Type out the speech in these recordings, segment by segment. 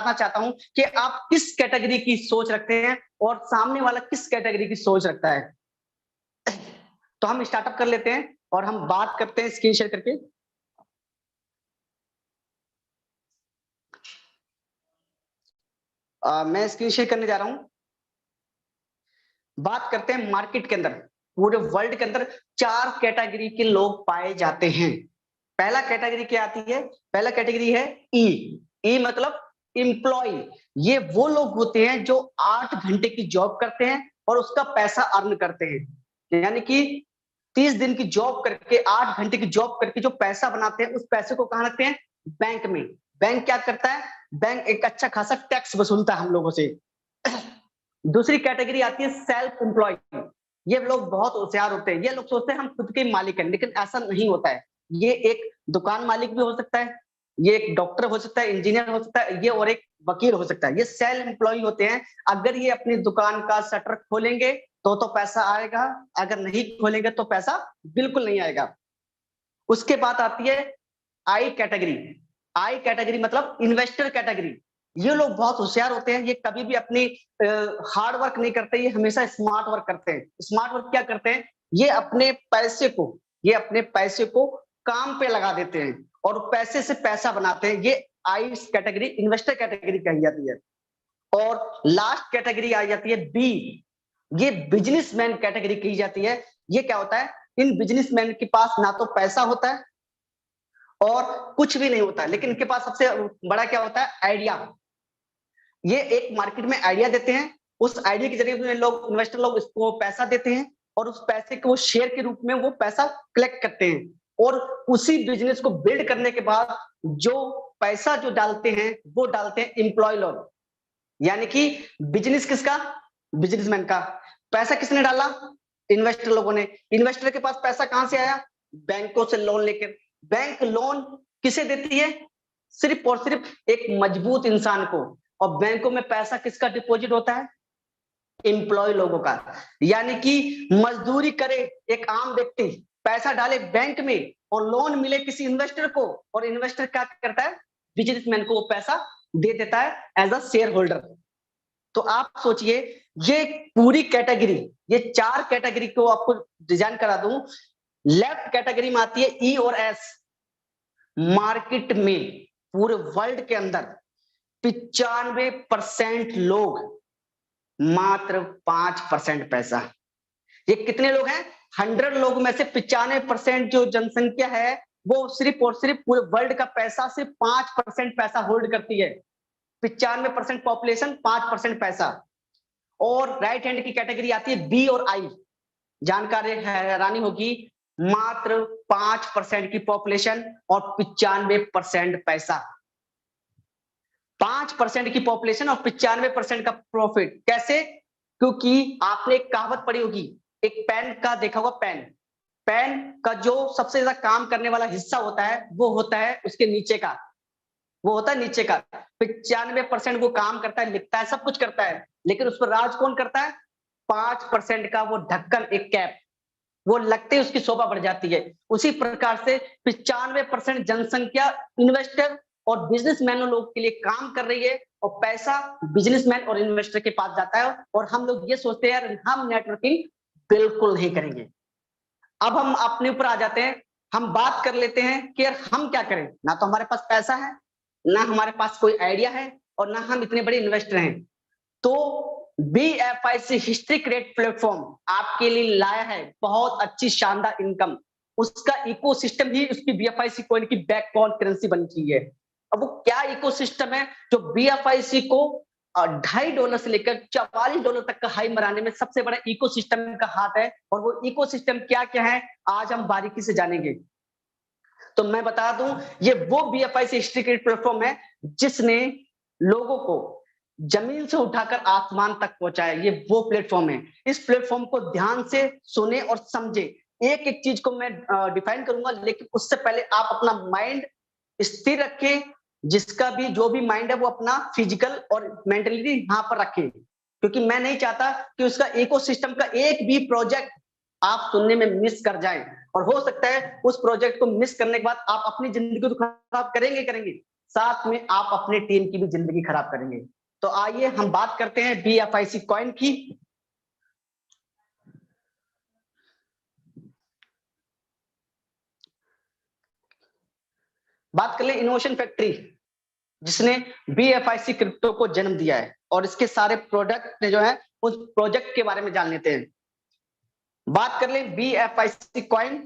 बताना चाहता हूं कि आप किस कैटेगरी की सोच रखते हैं और सामने वाला किस कैटेगरी की सोच रखता है। तो हम स्टार्टअप कर लेते हैं और हम बात करते हैं स्क्रीन शेयर करके। मैं स्क्रीन शेयर करने जा रहा हूं। बात करते हैं मार्केट के अंदर, पूरे वर्ल्ड के अंदर 4 कैटेगरी के लोग पाए जाते हैं। पहला कैटेगरी क्या आती है? पहला कैटेगरी है ई। ई मतलब एम्प्लॉय। ये वो लोग होते हैं जो 8 घंटे की जॉब करते हैं और उसका पैसा अर्न करते हैं। यानी कि 30 दिन की जॉब करके, 8 घंटे की जॉब करके जो पैसा बनाते हैं, उस पैसे को कहां रखते हैं? बैंक में। बैंक क्या करता है? बैंक एक अच्छा खासा टैक्स वसूलता है हम लोगों से। दूसरी कैटेगरी आती है सेल्फ एम्प्लॉय। ये लोग बहुत होशियार होते हैं। ये लोग सोचते हैं हम खुद के मालिक हैं, लेकिन ऐसा नहीं होता है। ये एक दुकान मालिक भी हो सकता है, ये एक डॉक्टर हो सकता है, इंजीनियर हो सकता है, ये और एक वकील हो सकता है। ये सेल्फ एम्प्लॉय होते हैं। अगर ये अपनी दुकान का शटर खोलेंगे तो पैसा आएगा, अगर नहीं खोलेंगे तो पैसा बिल्कुल नहीं आएगा। उसके बाद आती है आई कैटेगरी। आई कैटेगरी मतलब इन्वेस्टर कैटेगरी। ये लोग बहुत होशियार होते हैं। ये कभी भी अपनी हार्ड वर्क नहीं करते, ये हमेशा स्मार्ट वर्क करते हैं। स्मार्ट वर्क क्या करते हैं? ये अपने पैसे को काम पे लगा देते हैं और पैसे से पैसा बनाते हैं। ये आई कैटेगरी इन्वेस्टर कैटेगरी कही जाती है। और लास्ट कैटेगरी आ जाती है बी। ये बिजनेसमैन कैटेगरी कही जाती है। ये क्या होता है? इन बिजनेसमैन के पास ना तो पैसा होता है और कुछ भी नहीं होता है, लेकिन इनके पास सबसे बड़ा क्या होता है? आइडिया। ये एक मार्केट में आइडिया देते हैं, उस आइडिया के जरिए लोग, इन्वेस्टर लोग, इसको पैसा देते हैं और उस पैसे को शेयर के रूप में वो पैसा कलेक्ट करते हैं। और उसी बिजनेस को बिल्ड करने के बाद जो पैसा जो डालते हैं वो डालते हैं एम्प्लॉय लोग। यानी कि बिजनेस किसका? बिजनेसमैन का। पैसा किसने डाला? इन्वेस्टर लोगों ने। इन्वेस्टर के पास पैसा कहां से आया? बैंकों से लोन लेकर। बैंक लोन किसे देती है? सिर्फ और सिर्फ एक मजबूत इंसान को। और बैंकों में पैसा किसका डिपॉजिट होता है? एम्प्लॉय लोगों का। यानी कि मजदूरी करे एक आम व्यक्ति, पैसा डाले बैंक में और लोन मिले किसी इन्वेस्टर को, और इन्वेस्टर क्या करता है? बिजनेसमैन को वो पैसा दे देता है एज अ शेयर होल्डर। तो आप सोचिए, ये पूरी कैटेगरी, ये 4 कैटेगरी को आपको डिजाइन करा दूं। लेफ्ट कैटेगरी में आती है ई और एस। मार्केट में पूरे वर्ल्ड के अंदर 95% लोग, मात्र 5% पैसा। ये कितने लोग हैं? 100 लोग में से 95% जो जनसंख्या है वो सिर्फ और सिर्फ पूरे वर्ल्ड का पैसा सिर्फ 5% पैसा होल्ड करती है। 95% पॉपुलेशन, 5% पैसा। और राइट हैंड की कैटेगरी आती है बी और आई। जानकारी हैरानी होगी, मात्र 5% की पॉपुलेशन और 95% पैसा। 5% की पॉपुलेशन और 95% का प्रॉफिट। कैसे? क्योंकि आपने एक कहावत पढ़ी होगी, एक पेन का देखा होगा। पेन पेन का जो सबसे ज्यादा काम करने वाला हिस्सा होता है वो होता है उसके नीचे का। वो होता है नीचे का। 95% वो काम करता है, लिखता है, सब कुछ करता है, लेकिन उस पर राज कौन करता है? 5% का वो ढक्कन, एक कैप, वो लगते ही उसकी शोभा बढ़ जाती है। उसी प्रकार से 95% जनसंख्या इन्वेस्टर और बिजनेसमैन लोग के लिए काम कर रही है और पैसा बिजनेसमैन और इन्वेस्टर के पास जाता है। और हम लोग ये सोचते हैं यार हम नेटवर्किंग बिल्कुल नहीं करेंगे। अब हम अपने ऊपर आ जाते हैं। हम बात कर लेते हैं कि यार हम क्या करें। ना तो हमारे पास पैसा है, ना हमारे पास कोई आइडिया है, और ना हम इतने बड़े इन्वेस्टर हैं। तो BFIC हिस्ट्री क्रिएट प्लेटफॉर्म आपके लिए लाया है बहुत अच्छी शानदार इनकम। उसका इकोसिस्टम ही उसकी BFIC कॉइन की बैकबोन करेंसी बन चुकी है। अब वो क्या इकोसिस्टम है जो BFIC को $2.5 से लेकर $44 तक का हाई मराने में सबसे बड़ा इकोसिस्टम का हाथ है। और वो इकोसिस्टम क्या क्या है आज हम बारीकी से जानेंगे। तो मैं बता दूं, ये वो BFIC हिस्ट्री क्रिएट प्लेटफॉर्म है जिसने लोगों को जमीन से उठाकर आसमान तक पहुंचाया। ये वो प्लेटफॉर्म है। इस प्लेटफॉर्म को ध्यान से सुने और समझे। एक एक चीज को मैं डिफाइन करूंगा, लेकिन उससे पहले आप अपना माइंड स्थिर रखें। जिसका भी जो भी माइंड है वो अपना फिजिकल और मेंटलिटी यहाँ पर रखे, क्योंकि मैं नहीं चाहता कि उसका इकोसिस्टम का एक भी प्रोजेक्ट आप सुनने में मिस कर जाएं। और हो सकता है उस प्रोजेक्ट को मिस करने के बाद आप अपनी जिंदगी को खराब करेंगे। साथ में आप अपने टीम की भी जिंदगी खराब करेंगे। तो आइए हम बात करते हैं BFIC कॉइन की। बात कर ले इनोवेशन फैक्ट्री, जिसने BFIC क्रिप्टो को जन्म दिया है, और इसके सारे प्रोडक्ट जो है उस प्रोजेक्ट के बारे में जान लेते हैं। बात कर ले BFIC कॉइन,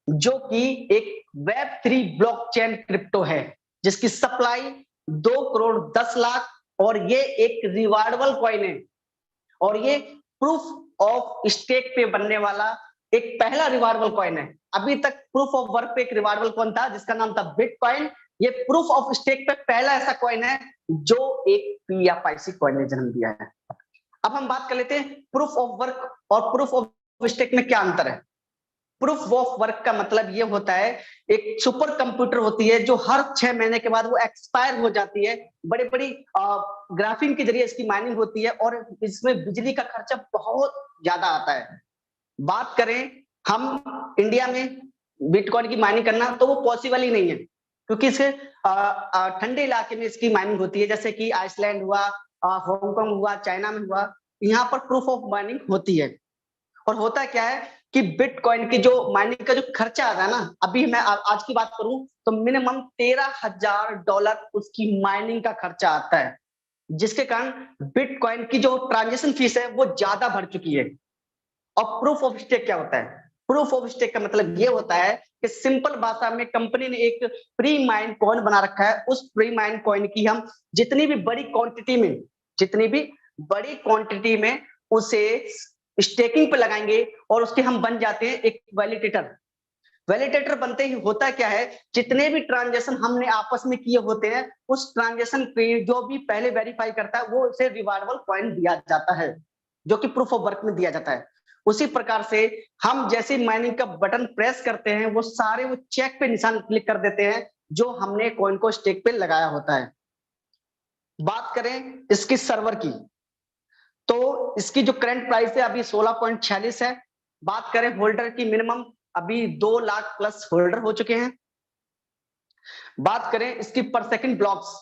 जो कि एक Web3 ब्लॉकचेन क्रिप्टो है, जिसकी सप्लाई 2 करोड़ 10 लाख, और ये एक रिवार्डेबल कॉइन है, और ये प्रूफ ऑफ स्टेक पे बनने वाला एक पहला रिवार्डेबल कॉइन है। अभी तक प्रूफ ऑफ वर्क पे एक रिवार्डेबल कॉइन था जिसका नाम था बिटकॉइन। ये प्रूफ ऑफ स्टेक पे पहला ऐसा कॉइन है जो एक BFIC कॉइन ने जन्म दिया है। अब हम बात कर लेते हैं प्रूफ ऑफ वर्क और प्रूफ ऑफ स्टेक में क्या अंतर है। प्रूफ ऑफ वर्क का मतलब ये होता है, एक सुपर कंप्यूटर होती है जो हर 6 महीने के बाद वो एक्सपायर हो जाती है। बड़ी बड़ी ग्राफिन के जरिए इसकी माइनिंग होती है, और इसमें बिजली का खर्चा बहुत ज्यादा आता है। बात करें हम इंडिया में बिटकॉइन की माइनिंग करना, तो वो पॉसिबल ही नहीं है, क्योंकि इसे ठंडे इलाके में इसकी माइनिंग होती है, जैसे कि आइसलैंड हुआ, हांगकांग हुआ, चाइना में हुआ। यहाँ पर प्रूफ ऑफ माइनिंग होती है। और होता क्या है कि बिटकॉइन की जो माइनिंग का जो खर्चा आता है ना, अभी मैं आज की बात करूं तो मिनिमम $13,000 उसकी माइनिंग का खर्चा आता है, जिसके कारण बिटकॉइन की जो ट्रांजेक्शन फीस है वो ज्यादा बढ़ चुकी है। और प्रूफ ऑफ स्टेक क्या होता है? प्रूफ ऑफ स्टेक का मतलब ये होता है कि सिंपल भाषा में कंपनी ने एक प्री माइन कॉइन बना रखा है। उस प्री माइन कॉइन की हम जितनी भी बड़ी क्वांटिटी में, जितनी भी बड़ी क्वांटिटी में उसे स्टेकिंग पे लगाएंगे, और उसके हम बन जाते हैं एक वैलिडेटर। वैलिडेटर बनते ही होता क्या है, जितने भी ट्रांजेक्शन हमने आपस में किए होते हैं, उस ट्रांजेक्शन पे जो भी पहले वेरीफाई करता है वो उसे रिवार्डेबल कॉइन दिया जाता है, जो कि प्रूफ ऑफ वर्क में दिया जाता है। उसी प्रकार से हम जैसे माइनिंग का बटन प्रेस करते हैं, वो सारे वो चेक पे निशान क्लिक कर देते हैं जो हमने कॉइन को स्टेक पे लगाया होता है। बात करें इसकी सर्वर की, तो इसकी जो करंट प्राइस है अभी 16.46 है। बात करें होल्डर की, मिनिमम अभी 2 लाख प्लस होल्डर हो चुके हैं। बात करें इसकी पर सेकंड ब्लॉक्स,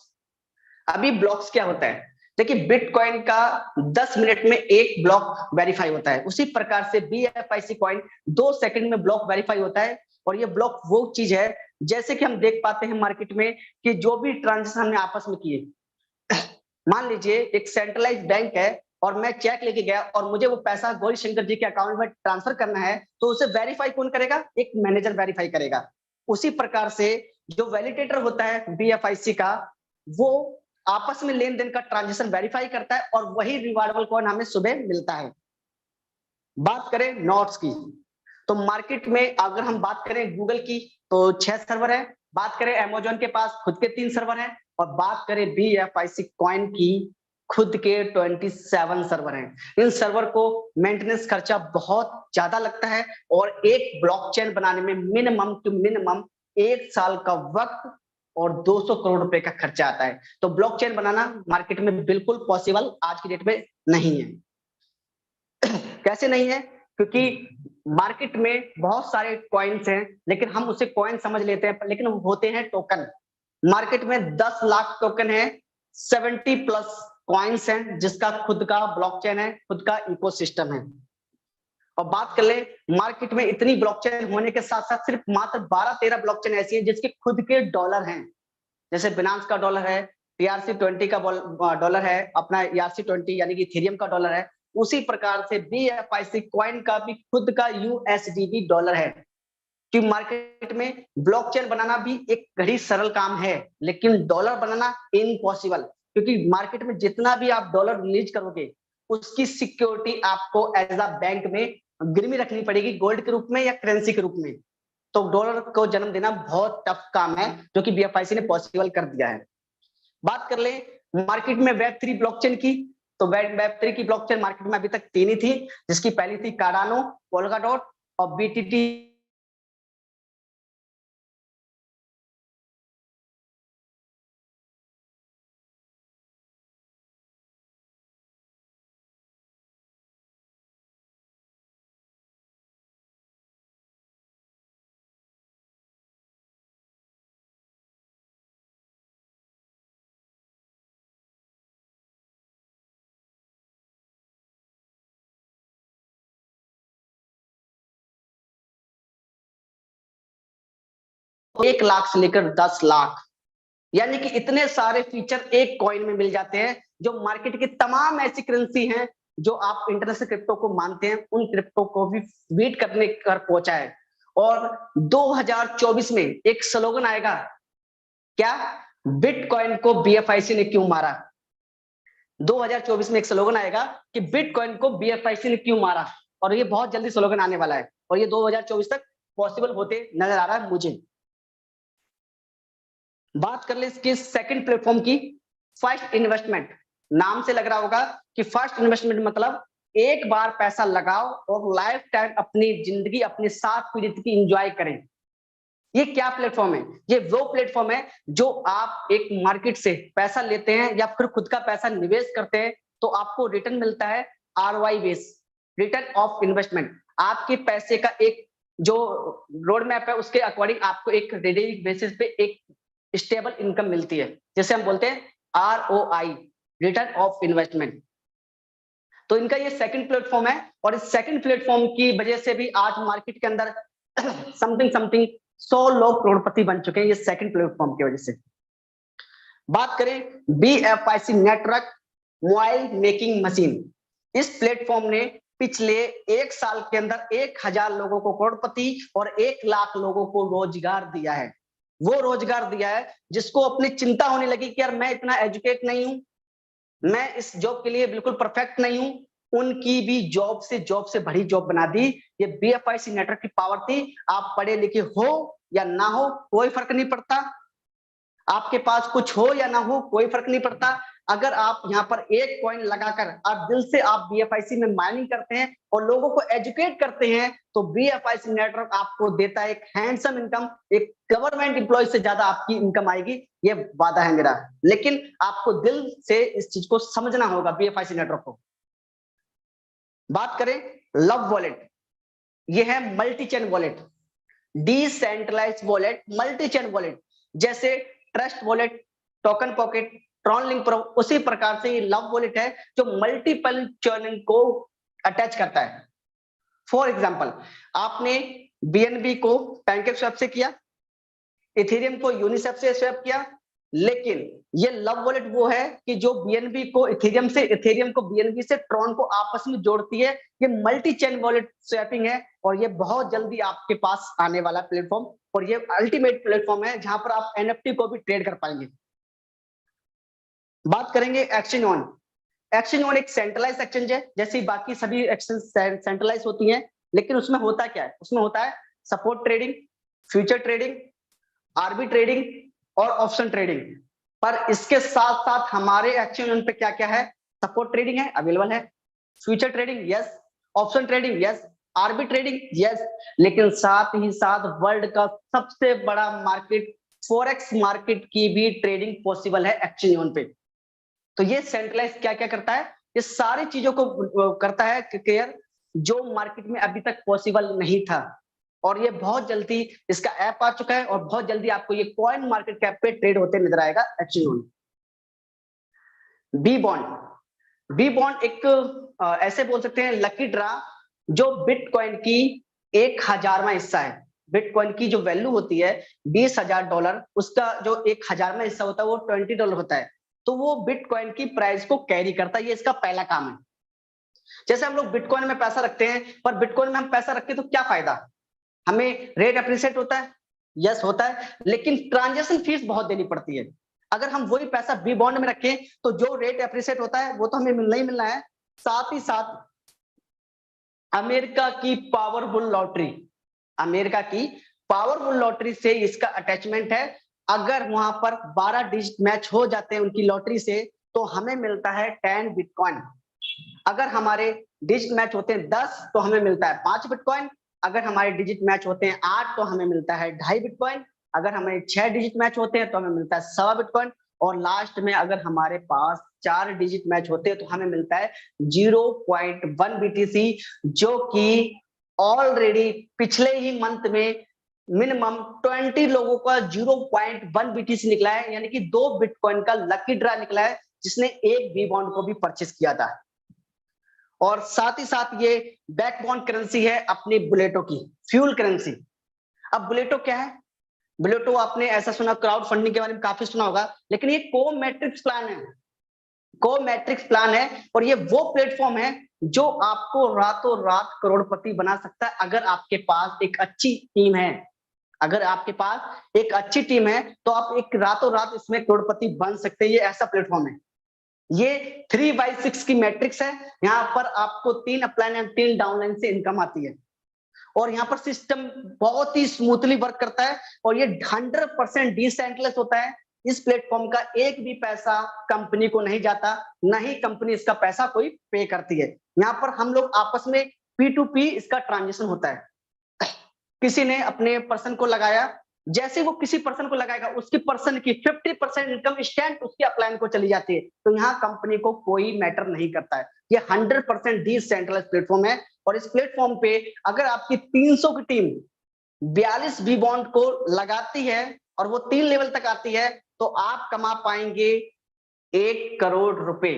अभी ब्लॉक्स क्या होता है, देखिए बिटकॉइन का 10 मिनट में एक ब्लॉक वेरीफाई होता है, उसी प्रकार से BFIC कॉइन 2 सेकंड में ब्लॉक वेरीफाई होता है। और ये ब्लॉक वो चीज है, जैसे कि हम देख पाते हैं मार्केट में कि जो भी ट्रांजेक्शन हमने आपस में किए, मान लीजिए एक सेंट्रलाइज बैंक है और मैं चेक लेके गया और मुझे वो पैसा गौरी शंकर जी के अकाउंट में ट्रांसफर करना है, तो उसे वेरीफाई कौन करेगा? एक मैनेजर वेरीफाई करेगा। उसी प्रकार से जो वैलिडेटर होता है BFIC का, वो आपस में लेन देन का ट्रांजेक्शन वेरीफाई करता है, और वही रिवार्डेबल कॉइन हमें सुबह मिलता है। बात करें नोट्स की, तो मार्केट में अगर हम बात करें गूगल की तो 6 सर्वर है, बात करें अमेजोन के पास खुद के 3 सर्वर हैं, और बात करें BFIC कॉइन की खुद के 27 सर्वर हैं। इन सर्वर को मेंटेनेंस खर्चा बहुत ज्यादा लगता है, और एक ब्लॉकचेन बनाने में मिनिमम टू मिनिमम 1 साल का वक्त और 200 करोड़ रुपए का खर्चा आता है। तो ब्लॉकचेन बनाना मार्केट में बिल्कुल पॉसिबल आज की डेट में नहीं है। कैसे नहीं है? क्योंकि मार्केट में बहुत सारे कॉइन्स हैं, लेकिन हम उसे कॉइन समझ लेते हैं, लेकिन वो होते हैं टोकन। मार्केट में 10 लाख टोकन है, 70 प्लस कॉइन्स हैं, जिसका खुद का ब्लॉकचेन है, खुद का इकोसिस्टम है। और बात कर ले, मार्केट में इतनी ब्लॉकचेन होने के साथ साथ सिर्फ मात्र 12-13 ब्लॉकचेन ऐसी है जिसके खुद के डॉलर हैं। जैसे बिनांस का डॉलर है, TRC20 का डॉलर है, अपना ERC20 यानी कि इथेरियम का डॉलर है। उसी प्रकार से BFIC कॉइन का भी खुद का USDT डॉलर है। कि मार्केट में ब्लॉकचेन बनाना भी एक घड़ी सरल काम है, लेकिन डॉलर बनाना इम्पॉसिबल, क्योंकि मार्केट में जितना भी आप डॉलर रिलीज करोगे, उसकी सिक्योरिटी आपको एज अ बैंक में गिरवी रखनी पड़ेगी, गोल्ड के रूप में या करेंसी के रूप में। तो डॉलर को जन्म देना बहुत टफ काम है, जो कि BFIC ने पॉसिबल कर दिया है। बात कर ले मार्केट में Web3 ब्लॉकचेन की, तो Web3 की ब्लॉकचेन मार्केट में अभी तक 3 ही थी, जिसकी पहली थी कार्डानो, पोल्काडॉट और BTT 1 लाख से लेकर 10 लाख, यानी कि इतने सारे फीचर एक कॉइन में मिल जाते हैं, जो मार्केट की तमाम ऐसी करेंसी हैं जो आप इंटरनेशनल क्रिप्टो को मानते हैं, उन क्रिप्टो को भी बीट करने कर पहुंचा है। और 2024 में एक स्लोगन आएगा, क्या? बिटकॉइन को बीएफआईसी ने क्यों मारा? 2024 में एक स्लोगन आएगा कि बिटकॉइन को बीएफआईसी ने क्यों मारा, और ये बहुत जल्दी स्लोगन आने वाला है, और ये 2024 तक पॉसिबल होते नजर आ रहा है मुझे। बात कर ले इसके सेकंड प्लेटफॉर्म की, फर्स्ट इन्वेस्टमेंट। नाम से लग रहा होगा कि फर्स्ट इन्वेस्टमेंट मतलब एक बार पैसा लगाओ और लाइफ टाइम अपनी जिंदगी अपने साथ पीढ़ी की एंजॉय करें। ये क्या प्लेटफॉर्म है? ये वो प्लेटफॉर्म है जो आप एक मार्केट से पैसा लेते हैं या फिर खुद का पैसा निवेश करते हैं, तो आपको रिटर्न मिलता है ROI base, return of investment. आपके पैसे का एक जो रोड मैप है उसके अकॉर्डिंग आपको एक रेडी बेसिस पे एक स्टेबल इनकम मिलती है, जैसे हम बोलते हैं आरओआई, रिटर्न ऑफ इन्वेस्टमेंट। तो इनका ये सेकंड प्लेटफॉर्म है, और इस सेकंड प्लेटफॉर्म की वजह से भी आज मार्केट के अंदर समथिंग 100 लोग करोड़पति बन चुके हैं, ये सेकंड प्लेटफॉर्म की वजह से। बात करें बीएफआईसी नेटवर्क मोबाइल मेकिंग मशीन, इस प्लेटफॉर्म ने पिछले 1 साल के अंदर 1000 लोगों को करोड़पति और 1 लाख लोगों को रोजगार दिया है। वो रोजगार दिया है जिसको अपनी चिंता होने लगी कि यार मैं इतना एजुकेट नहीं हूं, मैं इस जॉब के लिए बिल्कुल परफेक्ट नहीं हूं, उनकी भी जॉब से बड़ी जॉब बना दी। ये बीएफआईसी नेटवर्क की पावर थी। आप पढ़े लिखे हो या ना हो कोई फर्क नहीं पड़ता, आपके पास कुछ हो या ना हो कोई फर्क नहीं पड़ता, अगर आप यहाँ पर एक कॉइन लगाकर आप दिल से आप बीएफआईसी में माइनिंग करते हैं और लोगों को एजुकेट करते हैं, तो बीएफआईसी नेटवर्क आपको देता है एक हैंडसम इनकम, एक गवर्नमेंट एम्प्लॉय से ज्यादा आपकी इनकम आएगी, ये वादा है मेरा। लेकिन आपको दिल से इस चीज को समझना होगा, बीएफआईसी नेटवर्क को। बात करें लव वॉलेट, ये है multi chain wallet, decentralise wallet, multi chain wallet. जैसे trust wallet, token pocket, Tron link pro, उसी प्रकार से ये लव वॉलेट है जो मल्टीपल चैनल को अटैच करता है। फॉर एग्जांपल, आपने बीएनबी को पैनकेक स्वैप से किया, इथेरियम को यूनिस्वेप से स्वैप किया, लेकिन ये लव वॉलेट वो है कि जो बीएनबी को इथेरियम से, इथेरियम को बीएनबी से, ट्रॉन को आपस में जोड़ती है। ये मल्टी चेन वॉलेट स्वैपिंग है, और ये बहुत जल्दी आपके पास आने वाला प्लेटफॉर्म, और ये अल्टीमेट प्लेटफॉर्म है जहां पर आप एनएफटी को भी ट्रेड कर पाएंगे। बात करेंगे एक्सचेंज ऑन। एक्सचेंज ऑन एक सेंट्रलाइज एक्सचेंज है, जैसे बाकी सभी एक्सचेंज सेंट्रलाइज होती हैं, लेकिन उसमें होता क्या है? उसमें होता है spot trading, future trading, R B trading और ऑप्शन ट्रेडिंग। पर इसके साथ साथ हमारे एक्सचेंज पे क्या क्या है? सपोर्ट ट्रेडिंग है, अवेलेबल है, future trading yes, option trading yes, R B trading yes, लेकिन साथ ही साथ वर्ल्ड का सबसे बड़ा मार्केट फॉरेक्स मार्केट की भी ट्रेडिंग पॉसिबल है एक्सचेंज ऑन पे। तो ये सेंट्रलाइज क्या क्या करता है? ये सारी चीजों को करता है केयर, जो मार्केट में अभी तक पॉसिबल नहीं था, और ये बहुत जल्दी इसका ऐप आ चुका है, और बहुत जल्दी आपको ये कॉइन मार्केट कैप पे ट्रेड होते नजर आएगा exchange on. B bond, B bond एक ऐसे बोल सकते हैं लकी ड्रा, जो बिटकॉइन की 1000वां हिस्सा है। बिटकॉइन की जो वैल्यू होती है $20,000, उसका जो 1000वां हिस्सा होता है वो $20 होता है, तो वो बिटकॉइन की प्राइस को कैरी करता है। ये इसका पहला काम है। जैसे हम लोग बिटकॉइन में पैसा रखते हैं, पर बिटकॉइन में हम पैसा रखते हैं तो क्या फायदा? हमें रेट अप्रिशिएट होता है, यस होता है, लेकिन ट्रांजैक्शन फीस बहुत देनी पड़ती है। अगर हम वही पैसा बी बॉन्ड में रखें तो जो रेट अप्रिशिएट होता है वो तो हमें मिलना ही मिलना है, साथ ही साथ अमेरिका की पावरफुल लॉटरी, अमेरिका की पावरफुल लॉटरी से इसका अटैचमेंट है। अगर वहां पर 12 डिजिट मैच हो जाते हैं उनकी लॉटरी से, तो हमें मिलता है 10 बिटकॉइन। अगर हमारे डिजिट मैच होते हैं 10 तो हमें मिलता है 5 बिटकॉइन। अगर हमारे डिजिट मैच होते हैं 8 तो हमें मिलता है 2.5 बिटकॉइन। अगर हमारे 6 डिजिट मैच होते हैं तो हमें मिलता है 1.25 बिटकॉइन। और लास्ट में अगर हमारे पास 4 डिजिट मैच होते हैं तो हमें मिलता है 0.1 बीटीसी, जो कि ऑलरेडी पिछले ही मंथ में मिनिमम 20 लोगों का 0.1 बीटीसी निकला है, यानी कि 2 बिटकॉइन का लकी ड्रा निकला है जिसने एक बी बॉन्ड को भी परचेस किया था। और साथ ही साथ ये बैकबोन करेंसी है अपनी बुलेटो की, फ्यूल करेंसी। अब बुलेटो क्या है? बिलोटो आपने ऐसा सुना, क्राउड फंडिंग के बारे में काफी सुना होगा, लेकिन ये को मैट्रिक्स प्लान है, को मैट्रिक्स प्लान है, और ये वो प्लेटफॉर्म है जो आपको रातों रात करोड़पति बना सकता है अगर आपके पास एक अच्छी टीम है। अगर आपके पास एक अच्छी टीम है तो आप एक रातों रात इसमें करोड़पति बन सकते हैं। ये ऐसा प्लेटफॉर्म है। ये 3/6 की मैट्रिक्स है। यहाँ पर आपको 3 अपलाइन एंड 3 डाउनलाइन से इनकम आती है, और यहाँ पर सिस्टम बहुत ही स्मूथली वर्क करता है, और ये 100% डिसेंट्रलाइज्ड होता है। इस प्लेटफॉर्म का एक भी पैसा कंपनी को नहीं जाता, ना ही कंपनी इसका पैसा कोई पे करती है। यहाँ पर हम लोग आपस में P2P इसका ट्रांजेक्शन होता है। किसी ने अपने पर्सन को लगाया, जैसे वो किसी पर्सन को लगाएगा उसकी पर्सन की 50% इनकम इंस्टेंट उसके अपलाइन को चली जाती है। तो यहाँ कंपनी को कोई मैटर नहीं करता है। ये 100% डिसेंट्रलाइज्ड प्लेटफॉर्म है, और इस प्लेटफॉर्म पे अगर आपकी 300 की टीम 42 बी बॉन्ड को लगाती है और वो 3 लेवल तक आती है, तो आप कमा पाएंगे 1 करोड़ रुपए।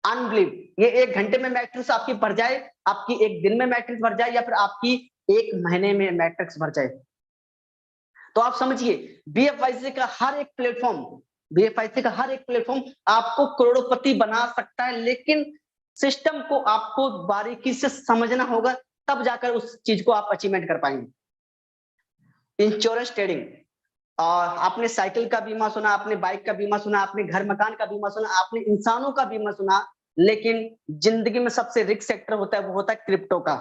अनबिलीव। ये 1 घंटे में मैट्रिक्स आपकी भर जाए, आपकी 1 दिन में मैट्रिक्स भर जाए, या फिर आपकी 1 महीने में मैट्रिक्स भर जाए। तो आप समझिए बीएफआईसी का हर एक प्लेटफॉर्म, बीएफआईसी का हर एक प्लेटफॉर्म आपको करोड़पति बना सकता है, लेकिन सिस्टम को आपको बारीकी से समझना होगा, तब जाकर उस चीज को आप अचीवमेंट कर पाएंगे। इंश्योरेंस ट्रेडिंग, और आपने साइकिल का बीमा सुना, आपने बाइक का बीमा सुना, आपने घर मकान का बीमा सुना, आपने इंसानों का बीमा सुना, लेकिन जिंदगी में सबसे रिस्क सेक्टर होता है वो होता है क्रिप्टो का,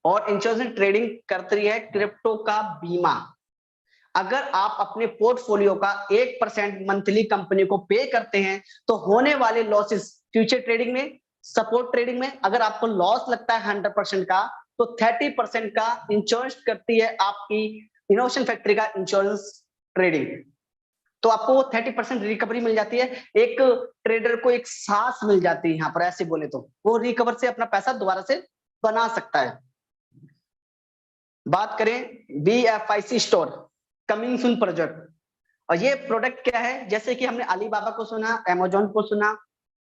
और इंश्योरेंस ट्रेडिंग करती है क्रिप्टो का बीमा। अगर आप अपने पोर्टफोलियो का 1% मंथली कंपनी को पे करते हैं, तो होने वाले लॉसेस फ्यूचर ट्रेडिंग में, सपोर्ट ट्रेडिंग में अगर आपको लॉस लगता है 100% का, तो 30% का इंश्योरेंस करती है आपकी इनोवेशन फैक्ट्री का इंश्योरेंस ट्रेडिंग। तो आपको वो 30% रिकवरी मिल जाती है। एक ट्रेडर को एक सांस मिल जाती है यहाँ पर, ऐसे बोले तो वो रिकवर से अपना पैसा दोबारा से बना सकता है। बात करें बीएफआईसी स्टोर कमिंग सून प्रोजेक्ट, और ये प्रोडक्ट क्या है, जैसे कि हमने अलीबाबा को सुना, अमेजोन को सुना,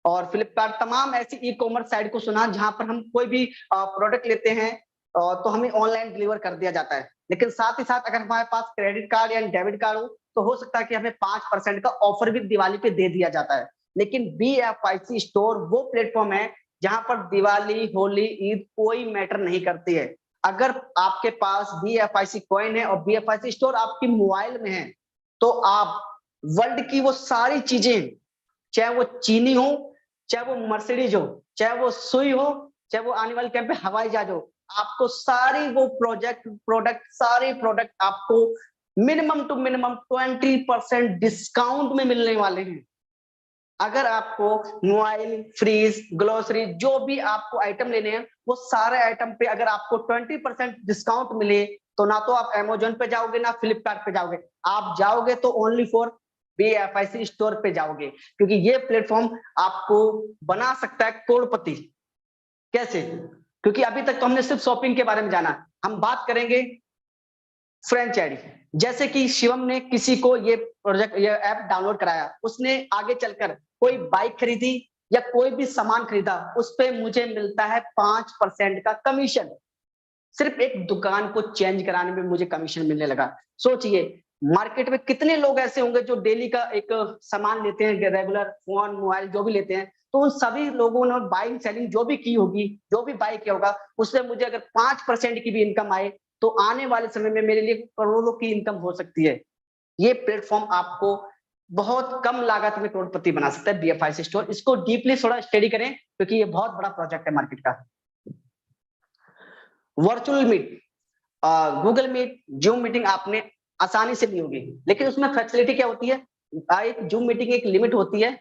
और फ्लिपकार्ट, तमाम ऐसी ई कॉमर्स साइट को सुना जहां पर हम कोई भी प्रोडक्ट लेते हैं तो हमें ऑनलाइन डिलीवर कर दिया जाता है। लेकिन साथ ही साथ अगर हमारे पास क्रेडिट कार्ड या डेबिट कार्ड हो तो हो सकता है कि हमें 5% का ऑफर भी दिवाली पे दे दिया जाता है। लेकिन बीएफआईसी स्टोर वो प्लेटफॉर्म है जहां पर दिवाली, होली, ईद कोई मैटर नहीं करती है। अगर आपके पास बीएफआईसी कॉइन है और बीएफआईसी स्टोर आपकी मोबाइल में है, तो आप वर्ल्ड की वो सारी चीजें, चाहे वो चीनी हो, चाहे वो मर्सिडीज हो, चाहे वो सुई हो, चाहे वो आने वाले टाइम पे हवाई जहाज हो, आपको सारी वो सारे प्रोडक्ट आपको मिनिमम टू मिनिमम 20% डिस्काउंट में मिलने वाले हैं। अगर आपको मोबाइल, फ्रीज, ग्लोसरी, जो भी आपको आइटम लेने हैं, वो सारे आइटम पे अगर आपको 20% डिस्काउंट मिले, तो ना तो आप अमेजोन पे जाओगे ना फ्लिपकार्ट पे जाओगे, आप जाओगे तो ओनली फॉर बीएफआईसी स्टोर पे जाओगे, क्योंकि ये प्लेटफॉर्म आपको बना सकता है करोड़पति। कैसे? क्योंकि अभी तक तो हमने सिर्फ शॉपिंग के बारे में जाना, हम बात करेंगे फ्रेंचाइजी। जैसे कि शिवम ने किसी को ये प्रोजेक्ट, ये ऐप डाउनलोड कराया, उसने आगे चलकर कोई बाइक खरीदी या कोई भी सामान खरीदा, उस पे मुझे मिलता है 5% का कमीशन। सिर्फ एक दुकान को चेंज कराने में मुझे कमीशन मिलने लगा। सोचिए मार्केट में कितने लोग ऐसे होंगे जो डेली का एक सामान लेते हैं, रेगुलर फोन, मोबाइल जो भी लेते हैं, तो उन सभी लोगों ने बाइंग सेलिंग जो भी की होगी, जो भी बाई किया होगा, उसमें मुझे अगर 5% की भी इनकम आए, तो आने वाले समय में मेरे लिए करोड़ों की इनकम हो सकती है। ये प्लेटफॉर्म आपको बहुत कम लागत में करोड़पति बना सकता है, बीएफआईसी स्टोर। इसको डीपली थोड़ा स्टडी करें, क्योंकि ये बहुत बड़ा प्रोजेक्ट है मार्केट का। Virtual meet, Google meet, Zoom meeting आपने आसानी से ली होगी, लेकिन उसमें फैसिलिटी क्या होती है? एक जूम मीटिंग एक लिमिट होती है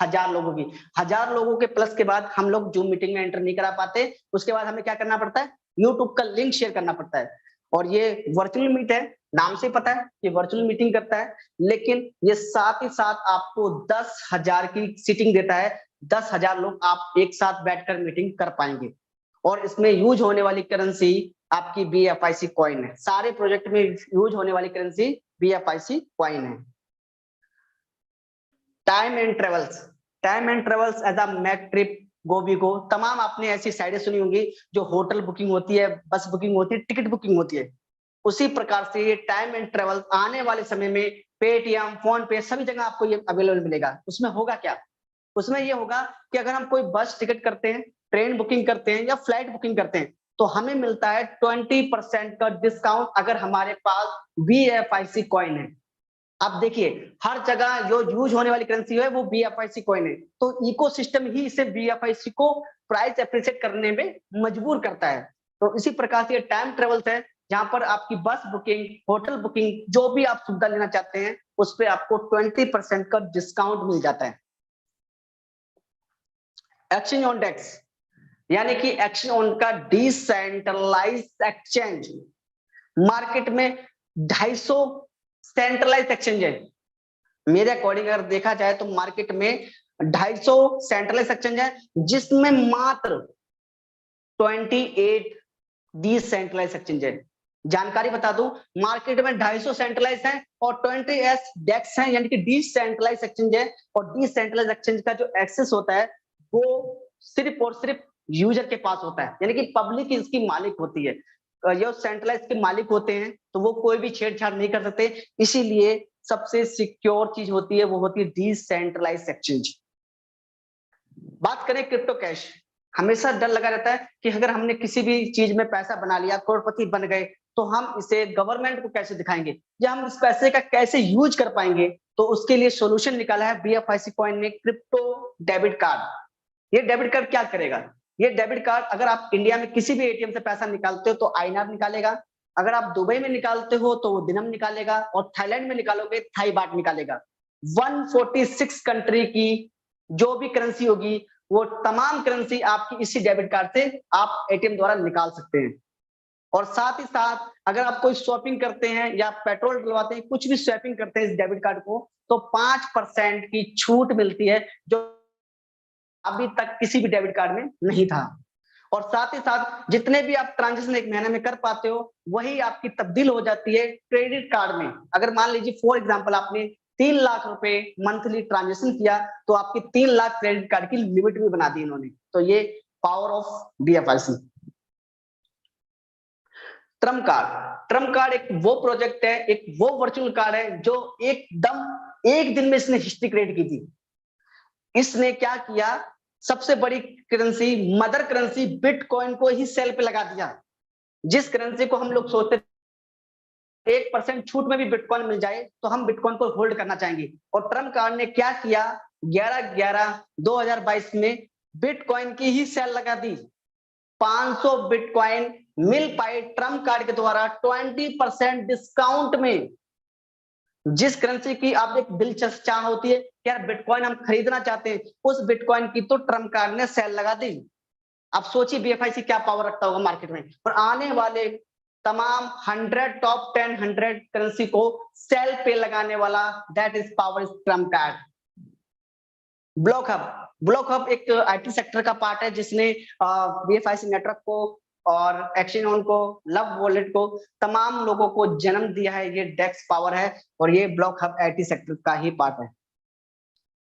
1000 लोगों की। 1000 लोगों के प्लस के बाद हम लोग जूम मीटिंग में एंटर नहीं करा पाते। उसके बाद हमें क्या करना पड़ता है? यूट्यूब का लिंक शेयर करना पड़ता है। और ये वर्चुअल मीट है, नाम से पता है कि वर्चुअल मीटिंग करता है, लेकिन ये साथ ही साथ आपको 10,000 की सीटिंग देता है। 10,000 लोग आप एक साथ बैठकर मीटिंग कर पाएंगे, और इसमें यूज होने वाली करेंसी आपकी बीएफआईसी कॉइन है। सारे प्रोजेक्ट में यूज होने वाली करेंसी बीएफआईसी कॉइन है। Time and travels EaseMyTrip, Goibibo, तमाम आपने ऐसी साइटें सुनी होंगी जो होटल बुकिंग होती है, बस बुकिंग होती है, टिकट बुकिंग होती है। उसी प्रकार से ये टाइम एंड ट्रेवल आने वाले समय में पेटीएम, फोन पे सभी जगह आपको ये अवेलेबल मिलेगा। उसमें होगा क्या, उसमें ये होगा कि अगर हम कोई बस टिकट करते हैं, ट्रेन बुकिंग करते हैं या फ्लाइट बुकिंग करते हैं, तो हमें मिलता है 20% का डिस्काउंट अगर हमारे पास BFIC कॉइन है। आप देखिए हर जगह जो यूज होने वाली करेंसी है वो BFIC कॉइन है, तो इकोसिस्टम ही इसे BFIC को प्राइस एप्रिशिएट करने में मजबूर करता है। तो इसी प्रकार से टाइम ट्रेवल्स है जहां पर आपकी बस बुकिंग, होटल बुकिंग, जो भी आप सुविधा लेना चाहते हैं उस पर आपको 20% का डिस्काउंट मिल जाता है। एक्सचेंज ऑन डेस्क यानी कि एक्सचेंज ऑन का डिसेंट्रलाइज्ड एक्सचेंज। मार्केट में 250 सेंट्रलाइज्ड एक्सचेंज है। मेरे अकॉर्डिंग अगर देखा जाए तो मार्केट में 250 सेंट्रलाइज्ड एक्सचेंज है, जिसमें मात्र 28 डिसेंट्रलाइज्ड एक्सचेंज है। जानकारी बता दूं, मार्केट में 250 सेंट्रलाइज है और 20 डेस्क हैं, यानी कि डिसेंट्रलाइज्ड एक्सचेंज है। और डिसेंट्रलाइज्ड एक्सचेंज का जो एक्सेस होता है वो सिर्फ और सिर्फ यूजर के पास होता है, यानी कि पब्लिक इसकी मालिक होती है। जो सेंट्रलाइज के मालिक होते हैं तो वो कोई भी छेड़छाड़ नहीं कर सकते, इसीलिए सबसे सिक्योर चीज होती है वो होती है डिसेंट्रलाइज्ड एक्सचेंज। बात करें क्रिप्टो कैश, हमेशा डर लगा रहता है कि अगर हमने किसी भी चीज में पैसा बना लिया, करोड़पति बन गए, तो हम इसे गवर्नमेंट को कैसे दिखाएंगे या हम इस पैसे का कैसे यूज कर पाएंगे। तो उसके लिए सॉल्यूशन निकाला है BFIC कॉइन ने, क्रिप्टो डेबिट कार्ड। ये डेबिट कार्ड क्या करेगा, ये डेबिट कार्ड अगर आप इंडिया में किसी भी ATM से पैसा निकालते हो तो INR निकालेगा, अगर आप दुबई में निकालते हो तो वो दिनम निकालेगा, और थाईलैंड में निकालोगे थाई बाट निकालेगा। 146 कंट्री की जो भी करेंसी होगी वो तमाम करेंसी आपकी इसी डेबिट कार्ड से आप ATM द्वारा निकाल सकते हैं। और साथ ही साथ अगर आप कोई शॉपिंग करते हैं या पेट्रोल डलवाते हैं, कुछ भी शॉपिंग करते हैं इस डेबिट कार्ड को, तो 5% की छूट मिलती है, जो अभी तक किसी भी डेबिट कार्ड में नहीं था। और साथ ही साथ जितने भी आप ट्रांजेक्शन एक महीने में कर पाते हो वही आपकी तब्दील हो जाती है क्रेडिट कार्ड में। अगर मान लीजिए फॉर एग्जांपल आपने 3 लाख रुपए मंथली ट्रांजेक्शन किया, तो आपकी 3 लाख क्रेडिट कार्ड की लिमिट भी बना दी इन्होंने। तो ये power of BFIC। Trump card, Trump card एक वो प्रोजेक्ट है, एक वो वर्चुअल कार्ड है जो एकदम एक दिन में इसने हिस्ट्री क्रिएट की थी। इसने क्या किया, सबसे बड़ी करेंसी, मदर करेंसी बिटकॉइन को ही सेल पे लगा दिया। जिस करेंसी को हम लोग सोचते 1% छूट में भी बिटकॉइन मिल जाए तो हम बिटकॉइन को होल्ड करना चाहेंगे, और ट्रम्प कार्ड ने क्या किया, 11/11/2022 में बिटकॉइन की ही सेल लगा दी। 500 बिटकॉइन मिल पाए ट्रम्प कार्ड के द्वारा 20% डिस्काउंट में। जिस करेंसी की आप एक दिलचस्प चाह होती है कि यार बिटकॉइन हम खरीदना चाहते हैं, उस बिटकॉइन की तो ट्रम्प कार्ड ने सेल लगा दी। अब सोचिए BFIC क्या पावर रखता होगा मार्केट में, और आने वाले तमाम 100 टॉप 10 100 करेंसी को सेल पे लगाने वाला, that is power Trump card. Block hub, block hub एक IT सेक्टर का पार्ट है जिसने BFIC नेटवर्क को और एक्सचेंज ऑन को, लव वॉलेट को, तमाम लोगों को जन्म दिया है। ये डेक्स पावर है और ये ब्लॉक हब IT सेक्टर का ही पार्ट है।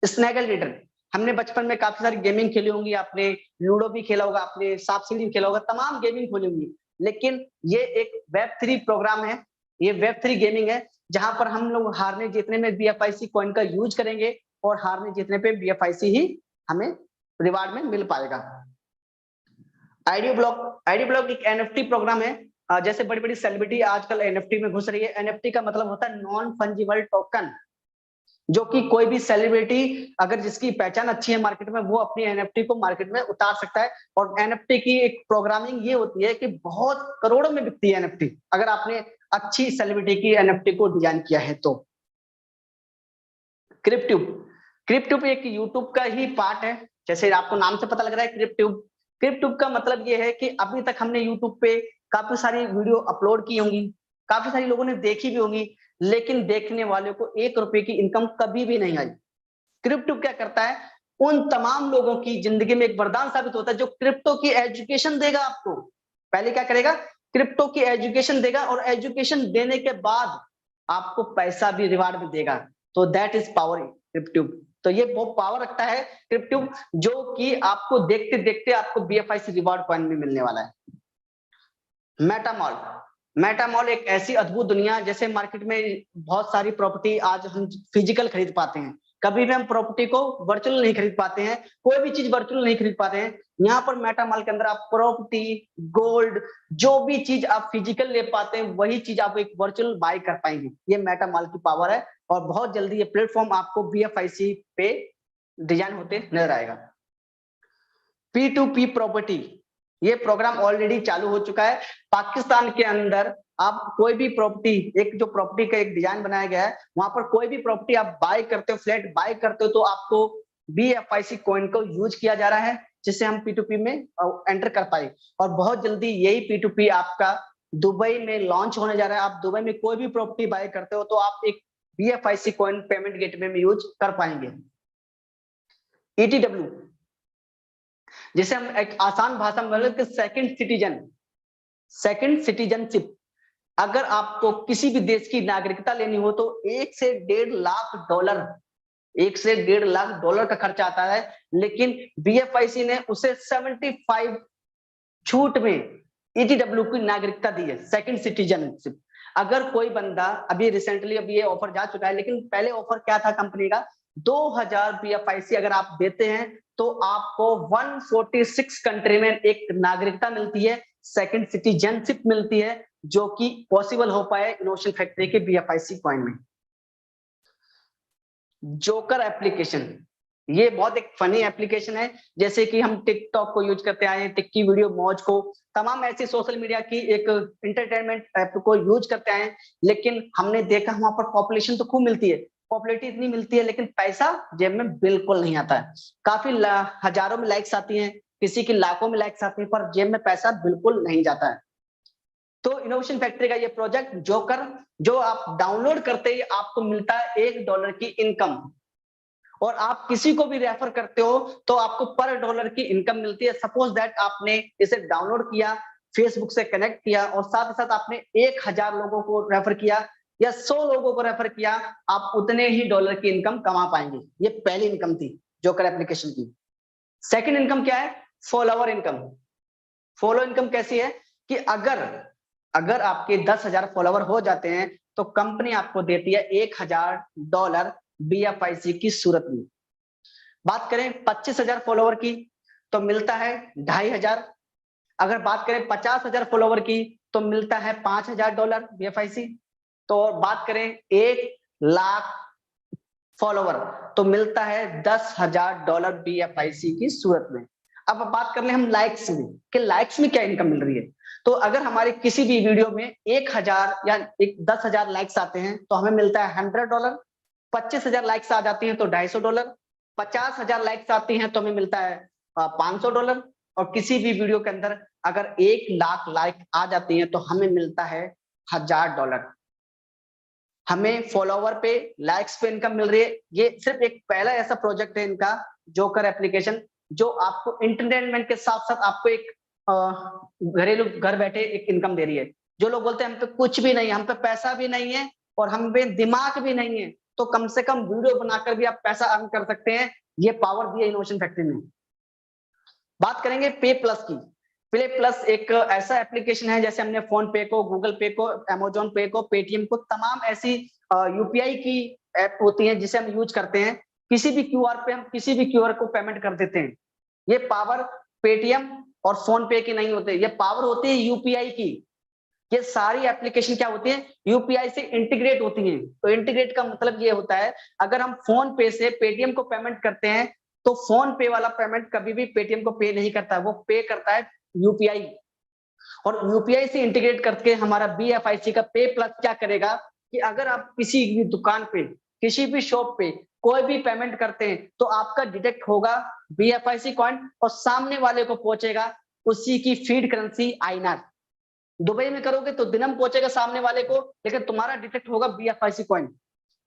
स्नैगल लीडर, हमने बचपन में काफी सारी गेमिंग खेली होंगी, आपने लूडो भी खेला होगा, आपने सांप सीढ़ी भी खेला होगा, तमाम गेमिंग खोली होंगी, लेकिन ये एक Web3 प्रोग्राम है, ये Web3 गेमिंग है जहां पर हम लोग हारने जीतने में BFIC कॉइन का यूज करेंगे और हारने जीतने पे BFIC ही हमें रिवार्ड में मिल पाएगा। आईडी ब्लॉक एक NFT प्रोग्राम है। जैसे बड़ी बड़ी सेलिब्रिटी आजकल NFT में घुस रही है। NFT का मतलब होता है नॉन फंजिबल टोकन, जो कि कोई भी सेलिब्रिटी अगर जिसकी पहचान अच्छी है मार्केट में, वो अपनी NFT को मार्केट में उतार सकता है। और NFT की एक प्रोग्रामिंग ये होती है कि बहुत करोड़ों में बिकती है NFT, अगर आपने अच्छी सेलिब्रिटी की NFT को डिजाइन किया है तो। क्रिप्ट्यूब एक यूट्यूब का ही पार्ट है, जैसे आपको नाम से पता लग रहा है क्रिप्ट्यूब का मतलब ये है कि अभी तक हमने यूट्यूब पे काफी सारी वीडियो अपलोड की होंगी, काफी सारी लोगों ने देखी भी होंगी, लेकिन देखने वाले को 1 रुपए की इनकम कभी भी नहीं आई। क्रिप्टो क्या करता है, उन तमाम लोगों की जिंदगी में एक वरदान साबित होता है जो क्रिप्टो की एजुकेशन देगा आपको। पहले क्या करेगा, क्रिप्टो की एजुकेशन देगा, और एजुकेशन देने के बाद आपको पैसा भी रिवार्ड में देगा। तो दैट इज पावर क्रिप्टो। तो ये बहुत पावर रखता है क्रिप्टो, जो कि आपको देखते देखते आपको BFIC रिवार्ड कॉइन में मिलने वाला है। मेटामास्क, मेटामॉल एक ऐसी अद्भुत दुनिया, जैसे मार्केट में बहुत सारी प्रॉपर्टी आज हम फिजिकल खरीद पाते हैं, कभी भी हम प्रॉपर्टी को वर्चुअल नहीं खरीद पाते हैं, कोई भी चीज वर्चुअल नहीं खरीद पाते हैं। यहाँ पर मेटामॉल के अंदर आप प्रॉपर्टी, गोल्ड, जो भी चीज आप फिजिकल ले पाते हैं वही चीज आप एक वर्चुअल बाय कर पाएंगे। ये मेटामॉल की पावर है और बहुत जल्दी ये प्लेटफॉर्म आपको BFIC पे डिजाइन होते नजर आएगा। P2P प्रॉपर्टी, ये प्रोग्राम ऑलरेडी चालू हो चुका है। पाकिस्तान के अंदर आप कोई भी प्रॉपर्टी, एक जो प्रॉपर्टी का एक डिजाइन बनाया गया है, वहां पर कोई भी प्रॉपर्टी आप बाय करते हो, फ्लैट बाय करते हो, तो आपको BFIC कॉइन को यूज किया जा रहा है, जिससे हम P2P में एंटर कर पाए। और बहुत जल्दी यही P2P आपका दुबई में लॉन्च होने जा रहा है। आप दुबई में कोई भी प्रॉपर्टी बाय करते हो तो आप एक BFIC कॉइन पेमेंट गेटवे में यूज कर पाएंगे। ETW, जिसे हम एक आसान भाषा में बोले कि सेकंड सिटीजनशिप। अगर आपको किसी भी देश की नागरिकता लेनी हो तो 1 से 1.5 लाख डॉलर का खर्चा आता है, लेकिन BFIC ने उसे 75 छूट में ETW की नागरिकता दी है, सेकंड सिटीजनशिप। अगर कोई बंदा अभी रिसेंटली अभी ये ऑफर जा चुका है, लेकिन पहले ऑफर क्या था कंपनी का, 2000 BFIC अगर आप देते हैं तो आपको 146 कंट्री में एक नागरिकता मिलती है, सेकंड सिटीजनशिप मिलती है, जो कि पॉसिबल हो पाए इनोवेशन फैक्ट्री के BFIC कॉइन में। जोकर एप्लीकेशन, ये बहुत एक फनी एप्लीकेशन है। जैसे कि हम टिकटॉक को यूज करते आए हैं, टिक्की वीडियो, मौज को, तमाम ऐसी सोशल मीडिया की एक एंटरटेनमेंट ऐप को यूज करते आए हैं, लेकिन हमने देखा वहां पर पॉपुलेशन तो खूब मिलती है, पॉपुलैरिटी इतनी मिलती है, लेकिन पैसा जेब में बिल्कुल नहीं आता है। काफी हजारों में लाइक्स आती हैं, किसी की लाखों में लाइक्स आती है, पर जेब में पैसा बिल्कुल नहीं जाता है। तो इनोवेशन फैक्ट्री का ये प्रोजेक्ट जोकर, जो आप डाउनलोड करते ही आपको मिलता है $1 की इनकम, और आप किसी को भी रेफर करते हो तो आपको पर डॉलर की इनकम मिलती है। सपोज दैट आपने इसे डाउनलोड किया, फेसबुक से कनेक्ट किया और साथ ही साथ आपने 1000 लोगों को रेफर किया या 100 लोगों को रेफर किया, आप उतने ही डॉलर की इनकम कमा पाएंगे। ये पहली इनकम थी जोकर एप्लीकेशन की। सेकंड इनकम क्या है? Follower income. फॉलो इनकम कैसी है कि अगर आपके 10,000 फॉलोवर हो जाते हैं तो कंपनी आपको देती है $1000 BFIC की सूरत में। बात करें 25,000 फॉलोवर की तो मिलता है 2500। अगर बात करें 50,000 फॉलोवर की तो मिलता है $5000 BFIC। तो बात करें 1 लाख फॉलोवर तो मिलता है $10,000 BFIC की सूरत में। अब बात कर ले हम लाइक्स में कि लाइक्स में क्या इनकम मिल रही है। तो अगर हमारे किसी भी वीडियो में 1000 या 10,000 लाइक्स आते हैं तो हमें मिलता है $100। 25,000 लाइक्स आ जाती हैं तो $250। 50,000 लाइक्स आती हैं तो हमें मिलता है $500। और किसी भी वीडियो के अंदर अगर 1 लाख लाइक आ जाती हैं तो हमें मिलता है $1000। हमें फॉलोवर पे, लाइक्स पे इनकम मिल रही है। ये सिर्फ एक पहला ऐसा प्रोजेक्ट है इनका, जोकर एप्लीकेशन, जो आपको एंटरटेनमेंट के साथ साथ आपको एक घरेलू घर बैठे एक इनकम दे रही है। जो लोग बोलते हैं हम पे कुछ भी नहीं है, हम पे पैसा भी नहीं है और हम पे दिमाग भी नहीं है, तो कम से कम वीडियो बनाकर भी आप पैसा अर्न कर सकते हैं। ये पावर दी है इनोवेशन फैक्ट्री में। बात करेंगे पे प्लस की। पे प्लस एक ऐसा एप्लीकेशन है, जैसे हमने फोन पे को, गूगल पे को, अमेजोन पे को, पेटीएम को, तमाम ऐसी यूपीआई की ऐप होती है जिसे हम यूज करते हैं। किसी भी क्यूआर पे हम किसी भी क्यूआर को पेमेंट कर देते हैं। ये पावर पेटीएम और फोन पे की नहीं होते, ये पावर होती है यूपीआई की। ये सारी एप्लीकेशन क्या होती है? यूपीआई से इंटीग्रेट होती हैं। तो इंटीग्रेट का मतलब ये होता है, अगर हम फोन पे से पेटीएम को पेमेंट करते हैं तो फोन पे वाला पेमेंट कभी भी पेटीएम को पे नहीं करता है, वो पे करता है यूपीआई। और यूपीआई से इंटीग्रेट करके हमारा BFIC का पे प्लस क्या करेगा कि अगर आप किसी भी दुकान पे, किसी भी शॉप पे कोई भी पेमेंट करते हैं तो आपका डिटेक्ट होगा BFIC कॉइन और सामने वाले को पहुंचेगा उसी की फीड करेंसी INR। दुबई में करोगे तो दिनम पहुंचेगा सामने वाले को, लेकिन तुम्हारा डिटेक्ट होगा BFIC कॉइन,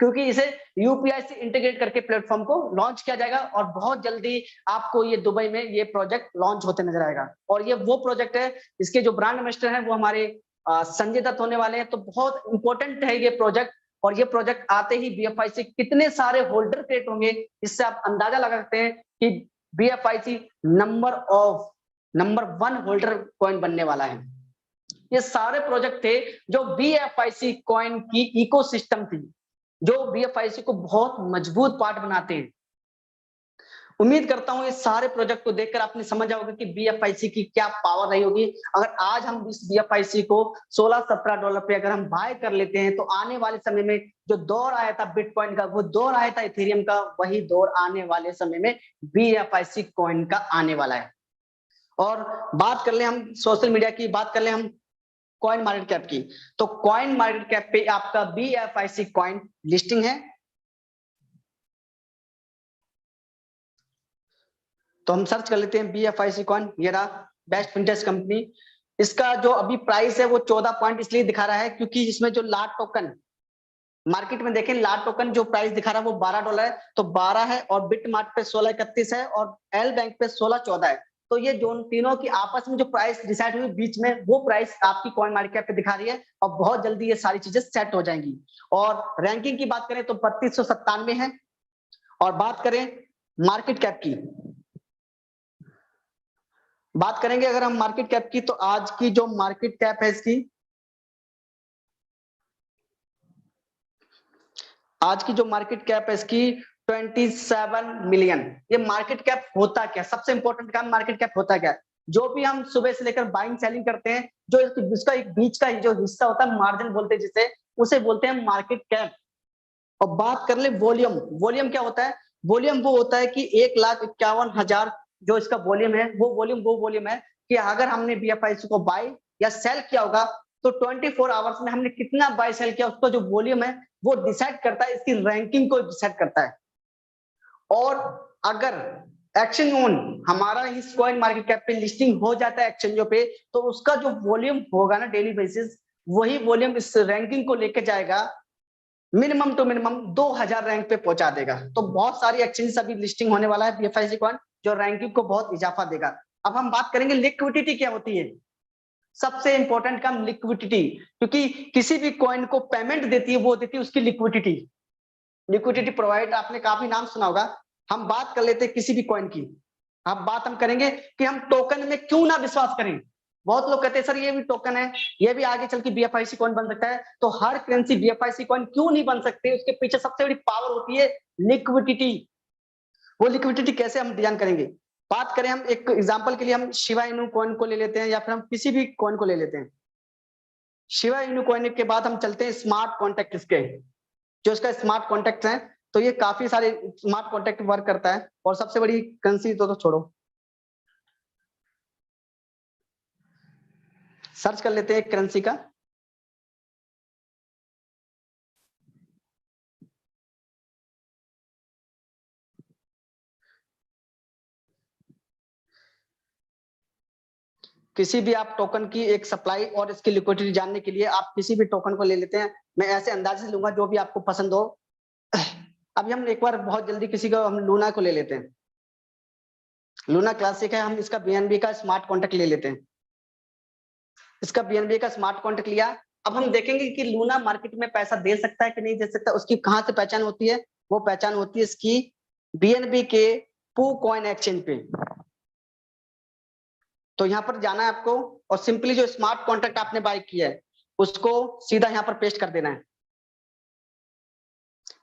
क्योंकि इसे यूपीआई से इंटीग्रेट करके प्लेटफॉर्म को लॉन्च किया जाएगा। और बहुत जल्दी आपको ये दुबई में ये प्रोजेक्ट लॉन्च होते नजर आएगा। और ये वो प्रोजेक्ट है, इसके जो ब्रांड एम्बेसडर हैं वो हमारे संजय दत्त होने वाले हैं। तो बहुत इंपॉर्टेंट है ये प्रोजेक्ट। और ये प्रोजेक्ट आते ही BFIC कितने सारे होल्डर क्रिएट होंगे, इससे आप अंदाजा लगा सकते हैं कि BFIC नंबर 1 होल्डर कॉइन बनने वाला है। ये सारे प्रोजेक्ट थे जो BFIC कॉइन की इकोसिस्टम थी, जो BFIC को बहुत मजबूत पार्ट बनाते हैं। उम्मीद करता हूं इस सारे प्रोजेक्ट को देखकर आपने समझ आओगे कि BFIC की क्या पावर रही होगी। अगर आज हम इस BFIC को $16-17 पे अगर हम बाय कर लेते हैं, तो आने वाले समय में जो दौर आया था बिटकॉइन का, वो दौर आया था इथेरियम का, वही दौर आने वाले समय में BFIC कॉइन का आने वाला है। और बात कर ले हम सोशल मीडिया की, बात कर ले हम कॉइन मार्केट कैप की, तो कॉइन मार्केट कैप पे आपका BFIC कॉइन लिस्टिंग है। तो हम सर्च कर लेते हैं BFIC कॉइन, ये रहा बेस्ट फिंटेज कंपनी। इसका जो अभी प्राइस है वो 14 पॉइंट इसलिए दिखा रहा है क्योंकि इसमें जो लाट टोकन मार्केट में देखें, लाट टोकन जो प्राइस दिखा रहा है वो $12 है, तो 12 है, और बिट मार्ट पे 16.31 है, और एल बैंक पे 16.14 है। तो ये जो तीनों की आपस में जो प्राइस डिसाइड हुई बीच में, वो प्राइस आपकी कॉइन मार्केट कैप पे दिखा रही है, और बहुत जल्दी ये सारी चीजें सेट हो जाएंगी। और रैंकिंग की बात करें तो 3297 है। और बात करें मार्केट कैप की, बात करेंगे अगर हम मार्केट कैप की, तो आज की जो मार्केट कैप है इसकी, आज की जो मार्केट कैप है इसकी 27 मिलियन। ये मार्केट कैप होता क्या, सबसे इंपॉर्टेंट काम मार्केट कैप होता क्या? जो भी हम सुबह से लेकर बाइंग सेलिंग करते हैं, जो इसका एक बीच का जो हिस्सा होता है, मार्जिन बोलते हैं जिसे, उसे बोलते हैं मार्केट कैप। और बात कर ले वॉल्यूम, वॉल्यूम क्या होता है? वॉल्यूम वो होता है कि 1,51,000 जो इसका वॉल्यूम है, वो वॉल्यूम है कि अगर हमने BFIC को बाय या सेल किया होगा, तो 24 आवर्स में हमने कितना बाय सेल किया, उसका जो वॉल्यूम है वो डिसाइड करता है, इसकी रैंकिंग को डिसाइड करता है। और अगर एक्सचेंज ऑन हमारा इस कॉइन मार्केट कैप पे लिस्टिंग हो जाता है एक्सचेंजों पे, तो उसका जो वॉल्यूम होगा ना डेली बेसिस, वही वॉल्यूम इस रैंकिंग को लेके जाएगा, मिनिमम टू मिनिमम 2000 रैंक पे पहुंचा देगा। तो बहुत सारी एक्सचेंज अभी लिस्टिंग होने वाला है BFIC कॉइन, जो रैंकिंग को बहुत इजाफा देगा। अब हम बात करेंगे लिक्विडिटी क्या होती है। सबसे इंपॉर्टेंट काम लिक्विडिटी, क्योंकि किसी भी कॉइन को पेमेंट देती है, वो देती है उसकी लिक्विडिटी। लिक्विडिटी प्रोवाइड आपने काफी नाम सुना होगा। हम बात कर लेते हैं किसी भी कॉइन की। अब बात हम करेंगे कि हम टोकन में क्यों ना विश्वास करें। बहुत लोग कहते हैं सर ये भी टोकन है, ये भी आगे चल के BFIC कॉइन बन सकता है, तो हर करेंसी BFIC कॉइन क्यों नहीं बन सकते? उसके पीछे सबसे बड़ी पावर होती है लिक्विडिटी। वो लिक्विडिटी कैसे हम डिजाइन करेंगे? बात करें हम एक एग्जांपल के लिए, हम शिबा इनू कॉइन को ले लेते हैं, या फिर हम किसी भी कॉइन को ले लेते हैं। शिबा इनू कॉइन के बाद हम चलते हैं स्मार्ट कॉन्ट्रैक्ट इसके, जो इसका स्मार्ट कॉन्ट्रैक्ट है। तो ये काफी सारे स्मार्ट कॉन्ट्रैक्ट वर्क करता है, और सबसे बड़ी करेंसी तो छोड़ो, सर्च कर लेते हैं करेंसी का। किसी भी आप टोकन की एक सप्लाई और इसकी लिक्विडिटी जानने के लिए आप किसी भी टोकन को ले लेते हैं। मैं ऐसे अंदाजे से लूंगा जो भी आपको पसंद हो। अभी हम एक बार बहुत जल्दी किसी को, हम लूना को ले लेते हैं। लूना क्लासिक है, हम इसका BNB का स्मार्ट कॉन्ट्रैक्ट ले लेते हैं। इसका BNB का स्मार्ट कॉन्ट्रैक्ट लिया। अब हम देखेंगे कि लूना मार्केट में पैसा दे सकता है कि नहीं दे सकता। उसकी कहां से पहचान होती है? वो पहचान होती है इसकी BNB के पू कॉइन एक्सचेंज पे। तो यहाँ पर जाना है आपको, और सिंपली जो स्मार्ट कॉन्ट्रैक्ट आपने बाय किया है उसको सीधा यहाँ पर पेस्ट कर देना है।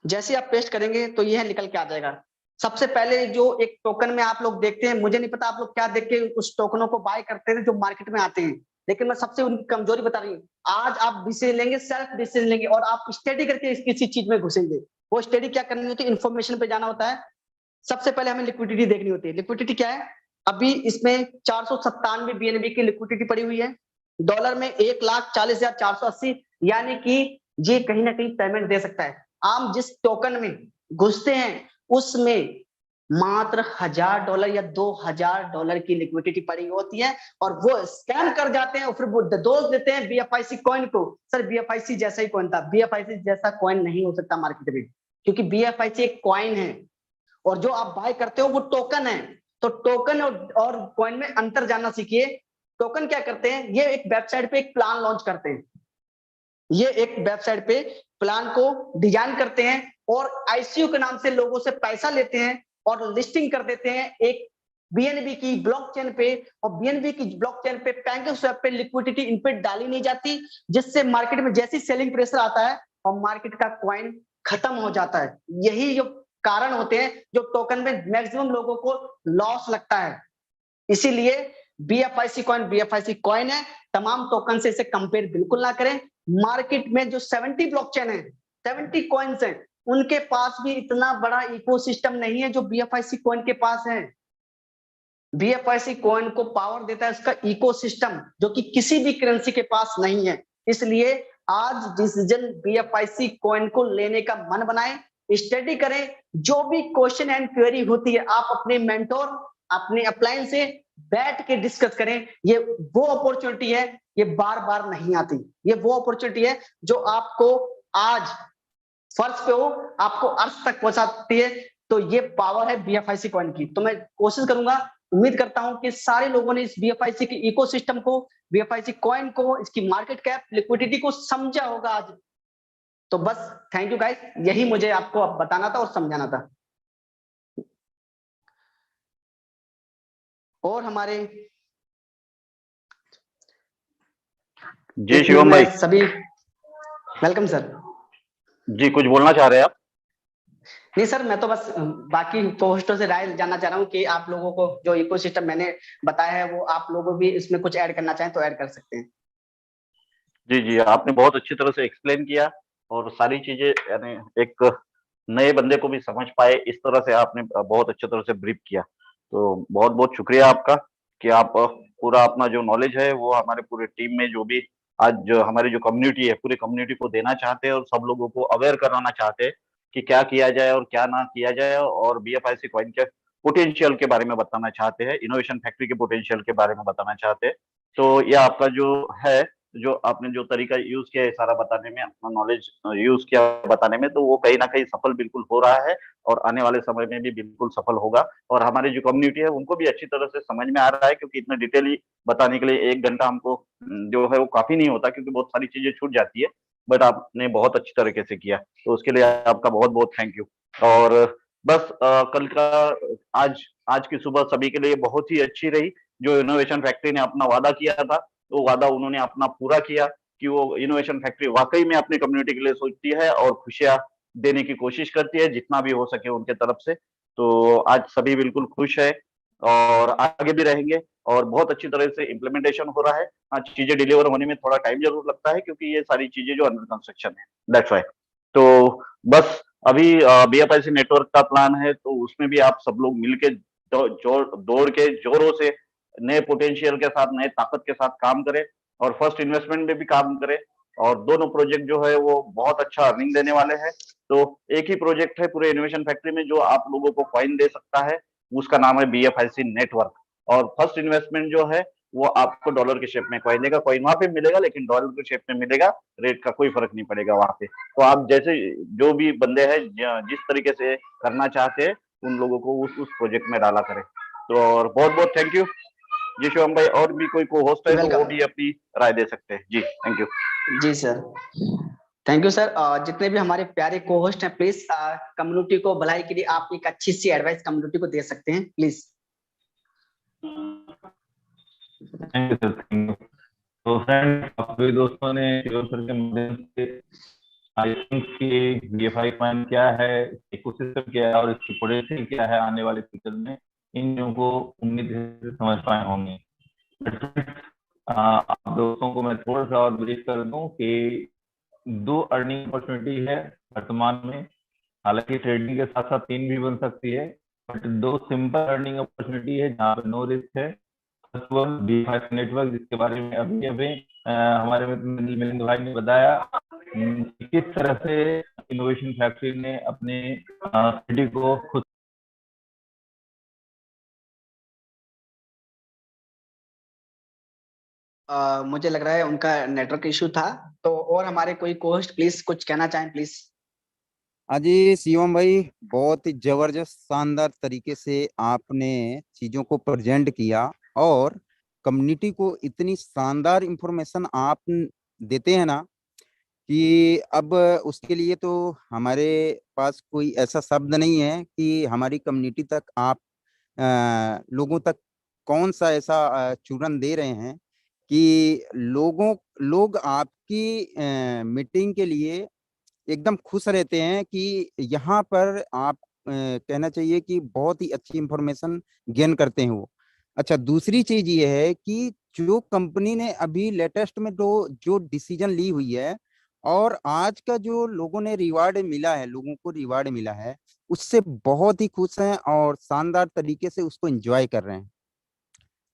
जैसे आप पेस्ट करेंगे तो यह निकल के आ जाएगा। सबसे पहले जो एक टोकन में आप लोग देखते हैं, मुझे नहीं पता आप लोग क्या देख के उस टोकनों को बाय करते हैं जो मार्केट में आते हैं, लेकिन मैं सबसे उनकी कमजोरी बता रही हूँ। आज आप डिसीजन लेंगे, सेल्फ डिसीजन लेंगे, और आप स्टडी करके किसी चीज में घुसेंगे। वो स्टडी क्या करनी होती है? इन्फॉर्मेशन पे जाना होता है। सबसे पहले हमें लिक्विडिटी देखनी होती है। लिक्विडिटी क्या है? अभी इसमें 497 BNB की लिक्विडिटी पड़ी हुई है। डॉलर में 1,40,480, यानी कि ये कहीं ना कहीं पेमेंट दे सकता है। आम जिस टोकन में घुसते हैं उसमें मात्र $1000 या $2000 की लिक्विडिटी पड़ी होती है, और वो स्कैम कर जाते हैं, और फिर वो दोष देते हैं BFIC कॉइन को। सर BFIC जैसा ही कॉइन था। BFIC जैसा कॉइन नहीं हो सकता मार्केट में, क्योंकि BFIC एक कॉइन है, और जो आप बाय करते हो वो टोकन है। तो टोकन और कॉइन में अंतर जानना सीखिए। टोकन क्या करते हैं? ये एक वेबसाइट पे एक प्लान लॉन्च करते हैं। ये एक वेबसाइट पे प्लान को डिजाइन करते हैं, और ICO के नाम से लोगों से पैसा लेते हैं, और लिस्टिंग कर देते हैं एक बीएनबी की ब्लॉकचेन पे, और बीएनबी की ब्लॉकचेन पे पैंकेटस्वैप पे लिक्विडिटी इनपुट डाली नहीं जाती, जिससे मार्केट में जैसी सेलिंग प्रेशर आता है और मार्केट का कॉइन खत्म हो जाता है। यही जो कारण होते हैं जो टोकन में मैक्सिमम लोगों को लॉस लगता है। इसीलिए बीएफआईसी कॉइन है, तमाम टोकन से इसे कंपेयर बिल्कुल ना करें। मार्केट में जो 70 ब्लॉकचेन है, 70 कॉइन्स हैं, उनके पास भी इतना बड़ा इकोसिस्टम नहीं है जो बीएफआईसी कॉइन के पास है। बीएफआईसी कॉइन को पावर देता है उसका इकोसिस्टम, जो कि किसी भी करेंसी के पास नहीं है। इसलिए आज डिसीजन बीएफआईसी कॉइन को लेने का मन बनाए, स्टडी करें। जो भी क्वेश्चन एंड क्वेरी होती है आप अपने मेंटोर, अपने अपलाइन से बैठ के डिस्कस करें। ये वो अपॉर्चुनिटी है, ये बार बार नहीं आती। ये वो अपॉर्चुनिटी है जो आपको आज फर्श पे हो, आपको अर्थ तक पहुंचाती है। तो ये पावर है बीएफआईसी कॉइन की। तो मैं कोशिश करूंगा, उम्मीद करता हूं कि सारे लोगों ने इस बीएफआईसी के इकोसिस्टम को, बीएफआईसी कॉइन को, इसकी मार्केट कैप, लिक्विडिटी को समझा होगा आज। तो बस थैंक यू गाइस, यही मुझे आपको अब बताना था और समझाना था। और हमारे जी शिवम भाई, सभी वेलकम सर। जी कुछ बोलना चाह रहे हैं आप? नहीं सर, मैं तो बस बाकी होस्टों से राय जानना चाह रहा हूँ कि आप लोगों को जो इकोसिस्टम मैंने बताया है वो आप लोगों भी इसमें कुछ ऐड करना चाहें तो ऐड कर सकते हैं। जी जी, आपने बहुत अच्छी तरह से एक्सप्लेन किया और सारी चीजें यानी एक नए बंदे को भी समझ पाए इस तरह से आपने बहुत अच्छी तरह से ब्रीफ किया। तो बहुत बहुत शुक्रिया आपका कि आप पूरा अपना जो नॉलेज है वो हमारे पूरे टीम में जो भी आज जो हमारी जो कम्युनिटी है पूरी कम्युनिटी को देना चाहते हैं और सब लोगों को अवेयर कराना चाहते हैं कि क्या किया जाए और क्या ना किया जाए, और बीएफआईसी कॉइन के पोटेंशियल के बारे में बताना चाहते हैं, इनोवेशन फैक्ट्री के पोटेंशियल के बारे में बताना चाहते हैं। तो यह आपका जो है, जो आपने जो तरीका यूज किया है सारा बताने में, अपना नॉलेज यूज किया बताने में, तो वो कहीं ना कहीं सफल बिल्कुल हो रहा है और आने वाले समय में भी बिल्कुल सफल होगा। और हमारी जो कम्युनिटी है उनको भी अच्छी तरह से समझ में आ रहा है, क्योंकि इतना डिटेली बताने के लिए 1 घंटा हमको जो है वो काफी नहीं होता, क्योंकि बहुत सारी चीजें छूट जाती है। बट आपने बहुत अच्छी तरीके से किया, तो उसके लिए आपका बहुत बहुत थैंक यू। और बस कल का आज आज की सुबह सभी के लिए बहुत ही अच्छी रही। जो इनोवेशन फैक्ट्री ने अपना वादा किया था, वो वादा उन्होंने अपना पूरा किया कि वो इनोवेशन फैक्ट्री वाकई में अपनी कम्युनिटी के लिए सोचती है और खुशियां देने की कोशिश करती है जितना भी हो सके उनके तरफ से। तो आज सभी बिल्कुल खुश है और आगे भी रहेंगे और बहुत अच्छी तरह से इम्प्लीमेंटेशन हो रहा है। आज चीजें डिलीवर होने में थोड़ा टाइम जरूर लगता है, क्योंकि ये सारी चीजें जो अंडर कंस्ट्रक्शन है, दैट्स व्हाई। तो बस अभी बीएफआईसी नेटवर्क का प्लान है, तो उसमें भी आप सब लोग मिलके दौड़ के जोरों से नए पोटेंशियल के साथ, नए ताकत के साथ काम करें और फर्स्ट इन्वेस्टमेंट में भी काम करें। और दोनों प्रोजेक्ट जो है वो बहुत अच्छा अर्निंग देने वाले हैं। तो एक ही प्रोजेक्ट है पूरे इनोवेशन फैक्ट्री में जो आप लोगों को कॉइन दे सकता है, उसका नाम है बीएफआईसी नेटवर्क। और फर्स्ट इन्वेस्टमेंट जो है वो आपको डॉलर के शेप में कॉइन देगा, कॉइन वहां पे मिलेगा लेकिन डॉलर के शेप में मिलेगा, रेट का कोई फर्क नहीं पड़ेगा वहां पे। तो आप जैसे जो भी बंदे हैं जिस तरीके से करना चाहते हैं उन लोगों को उस प्रोजेक्ट में डाला करें। तो और बहुत बहुत थैंक यू जी शिवम भाई। और भी कोई को होस्ट है तो वो वेलकम भी अपनी राय दे सकते हैं जी। थैंक यू जी सर, थैंक यू सर। जितने भी हमारे प्यारे को होस्ट हैं, प्लीज कम्युनिटी को भलाई के लिए आप एक अच्छी सी एडवाइस कम्युनिटी को दे सकते हैं please. Thank you sir, thank you. तो फ्रेंड, आपके दोस्तों ने शिवम सर के माध्यम से आई थिंक कि बीएफआई कॉइन क्या है, इकोसिस्टम क्या है और इसकी पोटेंशियल क्या है आने वाले फ्यूचर में, इन चीजों को उम्मीद है समझ पाए होंगे। आप दोस्तों को मैं थोड़ा सा और ब्रीफ कर दूं कि 2 अर्निंग अपॉर्चुनिटी है वर्तमान में। हालांकि ट्रेडिंग के साथ साथ 3 भी बन सकती है, बट 2 सिंपल अर्निंग अपॉर्चुनिटी है जहाँ पे नो रिस्क है। फर्स्ट वन बीएफआई नेटवर्क, जिसके बारे में अभी अभी हमारे मिलिंद भाई ने बताया किस तरह से इनोवेशन फैक्ट्री ने अपने सिटी को खुद मुझे लग रहा है उनका नेटवर्क इशू था। तो और हमारे कोई कोस्ट प्लीज कुछ कहना चाहें प्लीज। हाँ जी शिवम भाई, बहुत ही जबरदस्त शानदार तरीके से आपने चीजों को प्रेजेंट किया और कम्युनिटी को इतनी शानदार इंफॉर्मेशन आप देते हैं ना कि अब उसके लिए तो हमारे पास कोई ऐसा शब्द नहीं है कि हमारी कम्युनिटी तक आप लोगों तक कौन सा ऐसा चूरन दे रहे हैं कि लोग आपकी मीटिंग के लिए एकदम खुश रहते हैं कि यहाँ पर आप कहना चाहिए कि बहुत ही अच्छी इंफॉर्मेशन गेन करते हैं वो। अच्छा, दूसरी चीज ये है कि जो कंपनी ने अभी लेटेस्ट में जो डिसीजन ली हुई है और आज का जो लोगों ने रिवार्ड मिला है, लोगों को रिवार्ड मिला है, उससे बहुत ही खुश हैं और शानदार तरीके से उसको एंजॉय कर रहे हैं।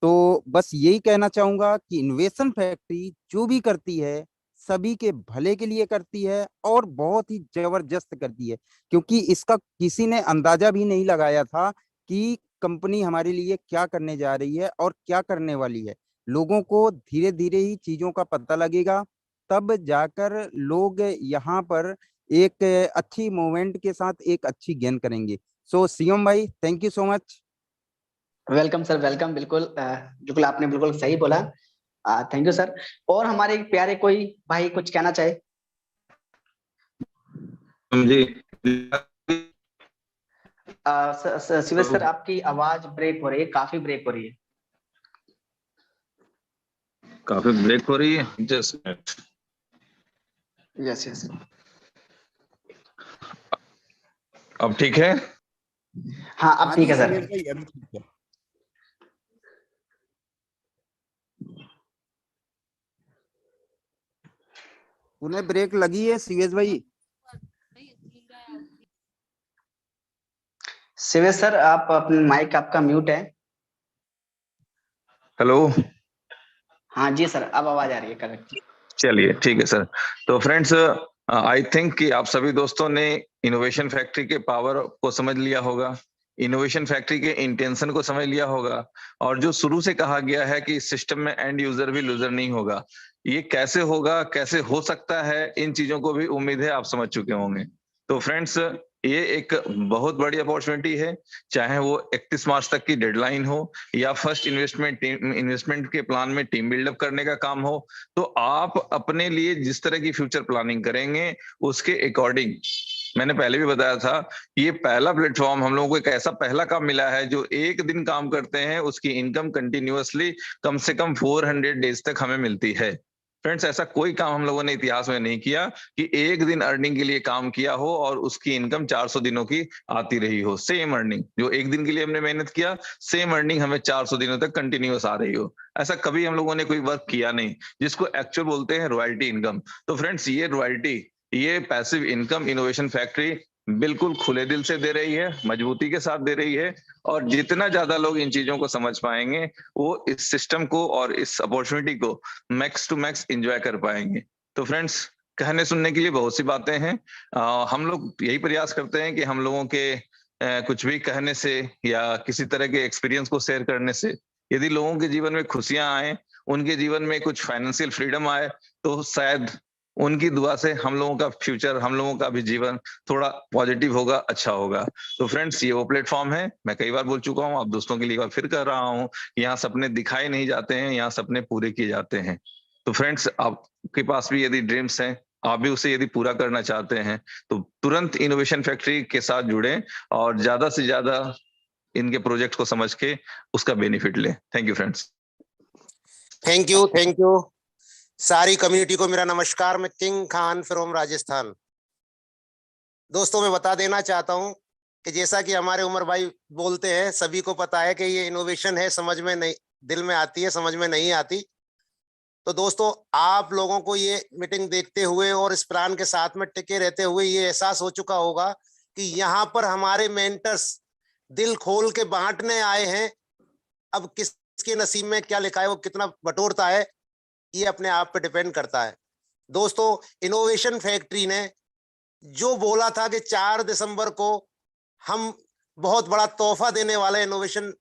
तो बस यही कहना चाहूंगा कि इनोवेशन फैक्ट्री जो भी करती है सभी के भले के लिए करती है और बहुत ही जबरदस्त करती है, क्योंकि इसका किसी ने अंदाजा भी नहीं लगाया था कि कंपनी हमारे लिए क्या करने जा रही है और क्या करने वाली है। लोगों को धीरे धीरे ही चीजों का पता लगेगा, तब जाकर लोग यहाँ पर एक अच्छी मूवमेंट के साथ एक अच्छी गेन करेंगे। सो शिवम भाई, thank you so much. Welcome sir, welcome. बिल्कुल आपने बिल्कुल सही बोला। Thank you sir. और हमारे प्यारे कोई भाई कुछ कहना चाहे? जी शिवेश सर, आपकी आवाज ब्रेक हो रही है, काफी ब्रेक हो रही है। काफी ब्रेक हो रही है, जस्ट मिनट। Yes yes. अब ठीक है? हाँ, अब ठीक है सर। शिवेश भाई, अभी ठीक है। उन्हें ब्रेक लगी है शिवेश भाई। शिवेश सर, आप अपने माइक आपका म्यूट है। हेलो। हाँ जी सर, अब आवाज आ रही है, करेक्ट। चलिए ठीक है सर। तो फ्रेंड्स, आई थिंक कि आप सभी दोस्तों ने इनोवेशन फैक्ट्री के पावर को समझ लिया होगा, इनोवेशन फैक्ट्री के इंटेंशन को समझ लिया होगा, और जो शुरू से कहा गया है कि इस सिस्टम में एंड यूजर भी लूजर नहीं होगा, ये कैसे होगा, कैसे हो सकता है, इन चीजों को भी उम्मीद है आप समझ चुके होंगे। तो फ्रेंड्स, ये एक बहुत बड़ी अपॉर्चुनिटी है, चाहे वो 31 मार्च तक की डेडलाइन हो या फर्स्ट इन्वेस्टमेंट के प्लान में टीम बिल्डअप करने का काम हो। तो आप अपने लिए जिस तरह की फ्यूचर प्लानिंग करेंगे उसके अकॉर्डिंग, मैंने पहले भी बताया था, ये पहला प्लेटफॉर्म हम लोगों को एक ऐसा पहला काम मिला है जो एक दिन काम करते हैं उसकी इनकम कंटिन्यूअसली कम से कम 400 डेज तक हमें मिलती है। फ्रेंड्स, ऐसा कोई काम हम लोगों ने इतिहास में नहीं किया कि एक दिन अर्निंग के लिए काम किया हो और उसकी इनकम 400 दिनों की आती रही हो। सेम अर्निंग जो एक दिन के लिए हमने मेहनत किया, सेम अर्निंग हमें 400 दिनों तक कंटिन्यूअस आ रही हो। ऐसा कभी हम लोगों ने कोई वर्क किया नहीं, जिसको एक्चुअल बोलते हैं रॉयल्टी इनकम। तो फ्रेंड्स, ये रॉयल्टी, ये पैसिव इनकम इनोवेशन फैक्ट्री बिल्कुल खुले दिल से दे रही है, मजबूती के साथ दे रही है, और जितना ज्यादा लोग इन चीजों को समझ पाएंगे वो इस सिस्टम को और इस अपॉर्चुनिटी को मैक्स टू मैक्स एंजॉय कर पाएंगे। तो फ्रेंड्स, कहने सुनने के लिए बहुत सी बातें हैं। हम लोग यही प्रयास करते हैं कि हम लोगों के कुछ भी कहने से या किसी तरह के एक्सपीरियंस को शेयर करने से यदि लोगों के जीवन में खुशियां आए, उनके जीवन में कुछ फाइनेंशियल फ्रीडम आए, तो शायद उनकी दुआ से हम लोगों का फ्यूचर, हम लोगों का भी जीवन थोड़ा पॉजिटिव होगा, अच्छा होगा। तो फ्रेंड्स, ये वो प्लेटफॉर्म है, मैं कई बार बोल चुका हूँ, आप दोस्तों के लिए एक बार फिर कर रहा हूँ, यहाँ सपने दिखाए नहीं जाते हैं, यहाँ सपने पूरे किए जाते हैं। तो फ्रेंड्स, आपके पास भी यदि ड्रीम्स हैं, आप भी उसे यदि पूरा करना चाहते हैं, तो तुरंत इनोवेशन फैक्ट्री के साथ जुड़ें और ज्यादा से ज्यादा इनके प्रोजेक्ट को समझ के उसका बेनिफिट लें। Thank you friends. Thank you सारी कम्युनिटी को मेरा नमस्कार। मैं किंग खान फ्रॉम राजस्थान। दोस्तों, मैं बता देना चाहता हूं कि जैसा कि हमारे उमर भाई बोलते हैं, सभी को पता है कि ये इनोवेशन है, समझ में नहीं, दिल में आती है, समझ में नहीं आती। तो दोस्तों, आप लोगों को ये मीटिंग देखते हुए और इस प्लान के साथ में टिके रहते हुए ये एहसास हो चुका होगा कि यहाँ पर हमारे मेंटर्स दिल खोल के बांटने आए हैं। अब किसके नसीब में क्या लिखा है, वो कितना बटोरता है, ये अपने आप पे डिपेंड करता है। दोस्तों, इनोवेशन फैक्ट्री ने जो बोला था कि 4 दिसंबर को हम बहुत बड़ा तोहफा देने वाले इनोवेशन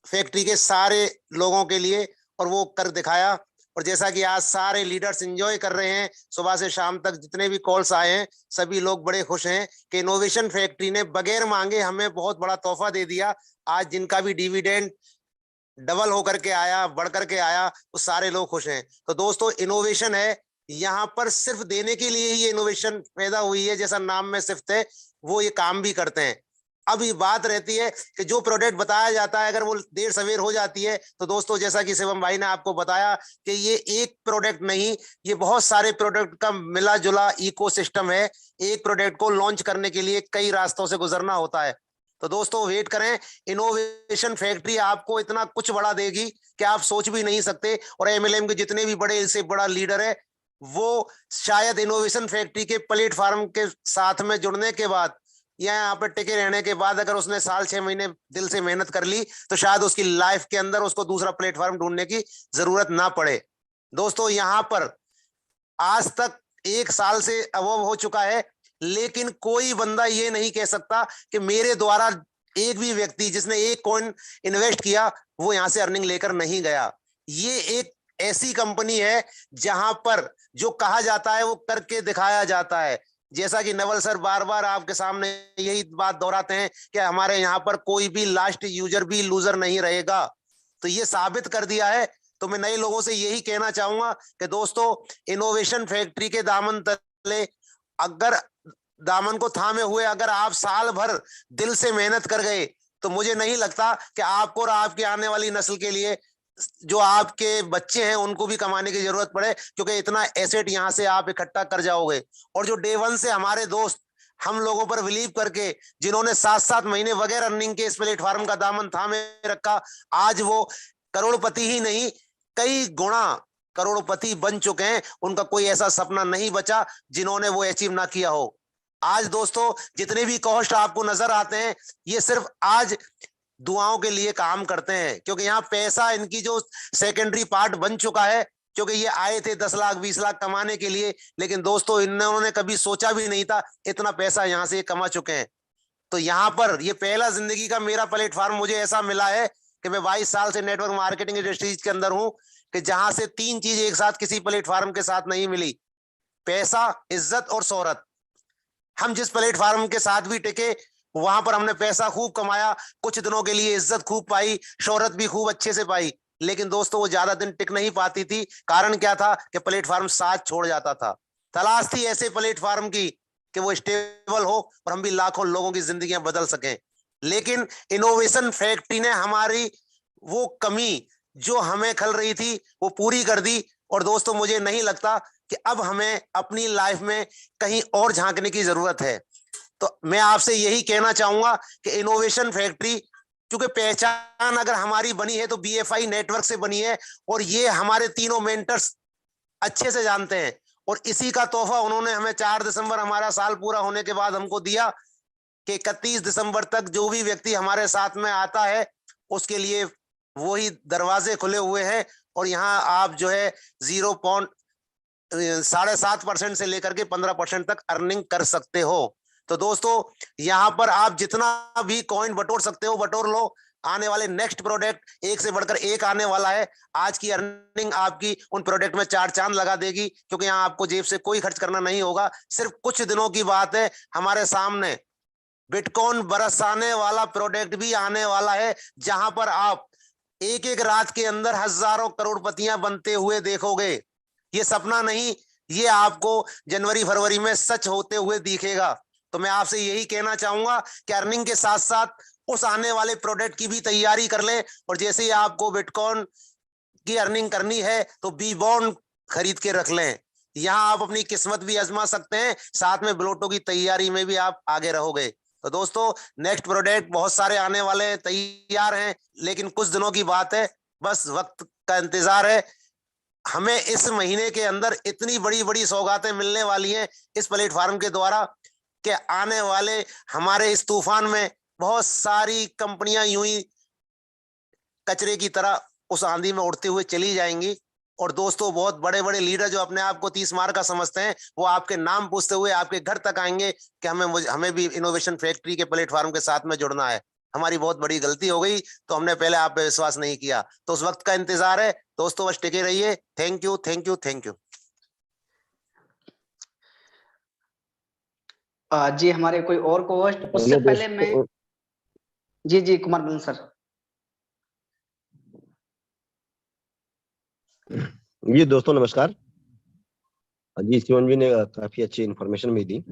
फैक्ट्री के सारे लोगों के लिए, और वो कर दिखाया। और जैसा कि आज सारे लीडर्स एंजॉय कर रहे हैं, सुबह से शाम तक जितने भी कॉल्स आए हैं, सभी लोग बड़े खुश हैं कि इनोवेशन फैक्ट्री ने बगैर मांगे हमें बहुत बड़ा तोहफा दे दिया। आज जिनका भी डिविडेंड डबल होकर के आया, बढ़ करके आया, वो सारे लोग खुश हैं। तो दोस्तों, इनोवेशन है, यहाँ पर सिर्फ देने के लिए ही ये इनोवेशन पैदा हुई है, जैसा नाम में सिर्फ है, वो ये काम भी करते हैं। अब ये बात रहती है कि जो प्रोडक्ट बताया जाता है अगर वो देर सवेर हो जाती है तो दोस्तों जैसा कि शिवम भाई ने आपको बताया कि ये एक प्रोडक्ट नहीं, ये बहुत सारे प्रोडक्ट का मिला जुला इकोसिस्टम है। एक प्रोडक्ट को लॉन्च करने के लिए कई रास्तों से गुजरना होता है। तो दोस्तों वेट करें, इनोवेशन फैक्ट्री आपको इतना कुछ बड़ा देगी कि आप सोच भी नहीं सकते। और एमएलएम के जितने भी बड़े से बड़ा लीडर है वो शायद इनोवेशन फैक्ट्री के प्लेटफॉर्म के साथ में जुड़ने के बाद या यहाँ पर टिके रहने के बाद अगर उसने साल 6 महीने दिल से मेहनत कर ली तो शायद उसकी लाइफ के अंदर उसको दूसरा प्लेटफॉर्म ढूंढने की जरूरत ना पड़े। दोस्तों यहाँ पर आज तक 1 साल से अबव हो चुका है, लेकिन कोई बंदा ये नहीं कह सकता कि मेरे द्वारा एक भी व्यक्ति जिसने एक कॉइन इन्वेस्ट किया वो यहां से अर्निंग लेकर नहीं गया। ये एक ऐसी कंपनी है जहां पर जो कहा जाता है वो करके दिखाया जाता है। जैसा कि नवल सर बार बार आपके सामने यही बात दोहराते हैं कि हमारे यहाँ पर कोई भी लास्ट यूजर भी लूजर नहीं रहेगा, तो ये साबित कर दिया है। तो मैं नए लोगों से यही कहना चाहूंगा कि दोस्तों इनोवेशन फैक्ट्री के दामन तले अगर दामन को थामे हुए अगर आप साल भर दिल से मेहनत कर गए तो मुझे नहीं लगता कि आपको और आपकी आने वाली नस्ल के लिए जो आपके बच्चे हैं उनको भी कमाने की जरूरत पड़े, क्योंकि इतना एसेट यहां से आप इकट्ठा कर जाओगे। और जो डे 1 से हमारे दोस्त हम लोगों पर बिलीव करके जिन्होंने 7-7 महीने वगैरह रनिंग के इस प्लेटफॉर्म का दामन थामे रखा, आज वो करोड़पति ही नहीं कई गुना करोड़पति बन चुके हैं। उनका कोई ऐसा सपना नहीं बचा जिन्होंने वो अचीव ना किया हो। आज दोस्तों जितने भी कॉस्ट आपको नजर आते हैं ये सिर्फ आज दुआओं के लिए काम करते हैं, क्योंकि यहाँ पैसा इनकी जो सेकेंडरी पार्ट बन चुका है। क्योंकि ये आए थे 10 लाख 20 लाख कमाने के लिए, लेकिन दोस्तों इन्होंने कभी सोचा भी नहीं था इतना पैसा यहाँ से कमा चुके हैं। तो यहाँ पर ये पहला जिंदगी का मेरा प्लेटफॉर्म मुझे ऐसा मिला है कि मैं 22 साल से नेटवर्क मार्केटिंग इंडस्ट्रीज के अंदर हूं कि जहां से 3 चीज एक साथ किसी प्लेटफॉर्म के साथ नहीं मिली, पैसा, इज्जत और शोहरत। हम जिस प्लेटफॉर्म के साथ भी टिके वहां पर हमने पैसा खूब कमाया, कुछ दिनों के लिए इज्जत खूब पाई, शोहरत भी खूब अच्छे से पाई, लेकिन दोस्तों वो ज्यादा दिन टिक नहीं पाती थी। कारण क्या था कि प्लेटफॉर्म साथ छोड़ जाता था। तलाश थी ऐसे प्लेटफॉर्म की कि वो स्टेबल हो और हम भी लाखों लोगों की जिंदगियां बदल सकें। लेकिन इनोवेशन फैक्ट्री ने हमारी वो कमी जो हमें खल रही थी वो पूरी कर दी। और दोस्तों मुझे नहीं लगता कि अब हमें अपनी लाइफ में कहीं और झांकने की जरूरत है। तो मैं आपसे यही कहना चाहूंगा कि इनोवेशन फैक्ट्री, क्योंकि पहचान अगर हमारी बनी है तो BFI नेटवर्क से बनी है और ये हमारे तीनों मेंटर्स अच्छे से जानते हैं। और इसी का तोहफा उन्होंने हमें 4 दिसंबर हमारा साल पूरा होने के बाद हमको दिया कि 31 दिसंबर तक जो भी व्यक्ति हमारे साथ में आता है उसके लिए वही दरवाजे खुले हुए हैं। और यहाँ आप जो है 0.7% से लेकर के 15% तक अर्निंग कर सकते हो। तो दोस्तों यहाँ पर आप जितना भी कॉइन बटोर सकते हो बटोर लो। आने वाले नेक्स्ट प्रोडक्ट एक से बढ़कर एक आने वाला है। आज की अर्निंग आपकी उन प्रोडक्ट में 4 चांद लगा देगी, क्योंकि यहाँ आपको जेब से कोई खर्च करना नहीं होगा। सिर्फ कुछ दिनों की बात है, हमारे सामने बिटकॉइन बरसाने वाला प्रोडक्ट भी आने वाला है, जहां पर आप एक एक रात के अंदर हजारों करोड़पतियां बनते हुए देखोगे। ये सपना नहीं, ये आपको जनवरी फरवरी में सच होते हुए दिखेगा। तो मैं आपसे यही कहना चाहूंगा कि अर्निंग के साथ साथ उस आने वाले प्रोडक्ट की भी तैयारी कर लें। और जैसे ही आपको बिटकॉइन की अर्निंग करनी है तो बी बॉन्ड खरीद के रख लें। यहाँ आप अपनी किस्मत भी आजमा सकते हैं, साथ में ब्लोटो की तैयारी में भी आप आगे रहोगे। तो दोस्तों नेक्स्ट प्रोडक्ट बहुत सारे आने वाले हैं, तैयार हैं, लेकिन कुछ दिनों की बात है, बस वक्त का इंतजार है। हमें इस महीने के अंदर इतनी बड़ी बड़ी सौगातें मिलने वाली हैं इस प्लेटफॉर्म के द्वारा कि आने वाले हमारे इस तूफान में बहुत सारी कंपनियां यूं ही कचरे की तरह उस आंधी में उड़ते हुए चली जाएंगी। और दोस्तों बहुत बड़े बड़े लीडर जो अपने आप को 30 मार का समझते हैं वो आपके नाम पूछते हुए आपके घर तक आएंगे कि हमें भी इनोवेशन फैक्ट्री के प्लेटफॉर्म के साथ में जुड़ना है। हमारी बहुत बड़ी गलती हो गई, तो हमने पहले आप पे विश्वास नहीं किया। तो उस वक्त का इंतजार है दोस्तों, बस टिके रहिए। Thank you, thank you, thank you. जी हमारे कोई और कोस्ट, उससे पहले मैं जी कुमार बंदल सर। जी दोस्तों नमस्कार। जी शिवन जी ने काफी अच्छी इन्फॉर्मेशन भी दी।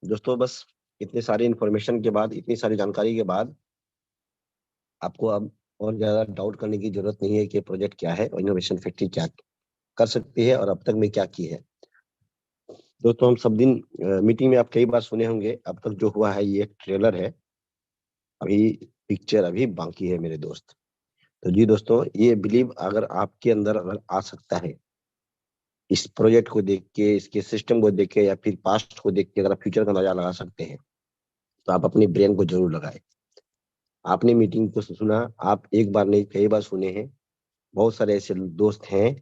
दोस्तों बस इतने सारे इन्फॉर्मेशन के बाद, इतनी सारी जानकारी के बाद आपको अब और ज्यादा डाउट करने की जरूरत नहीं है कि प्रोजेक्ट क्या है और इनोवेशन फैक्ट्री क्या कर सकती है और अब तक में क्या की है। दोस्तों, हम सब दिन मीटिंग में आप कई बार सुने होंगे, अब तक जो हुआ है ये एक ट्रेलर है, अभी पिक्चर अभी बाकी है मेरे दोस्त। तो जी दोस्तों, ये बिलीव अगर आपके अंदर अगर आ सकता है, इस प्रोजेक्ट को देख के, इसके सिस्टम को देख के या फिर पास्ट को देख के अगर आप फ्यूचर का अंदाजा लगा सकते हैं, तो आप अपने ब्रेन को जरूर लगाएं। आपने मीटिंग को सुना, आप एक बार नहीं कई बार सुने हैं, बहुत सारे ऐसे दोस्त हैं,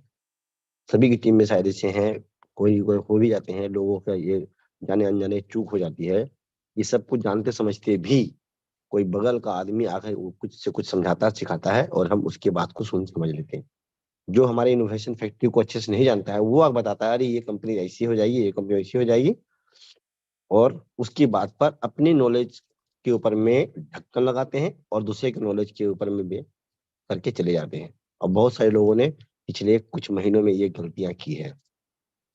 सभी की टीम में शायद ऐसे हैं, कोई कोई हो भी जाते हैं, लोगों का ये जाने अनजाने चूक हो जाती है। ये सब कुछ जानते समझते भी कोई बगल का आदमी आकर वो कुछ से कुछ समझाता सिखाता है और हम उसके बात को सुन समझ लेते हैं। जो हमारे इनोवेशन फैक्ट्री को अच्छे से नहीं जानता है, वो आगे बताता है अरे ये कंपनी ऐसी हो जाएगी, ये कंपनी ऐसी हो जाएगी, और उसकी बात पर अपनी नॉलेज के ऊपर में ढक्कन लगाते हैं और दूसरे के नॉलेज के ऊपर में भी करके चले जाते हैं। और बहुत सारे लोगों ने पिछले कुछ महीनों में ये गलतियां की है।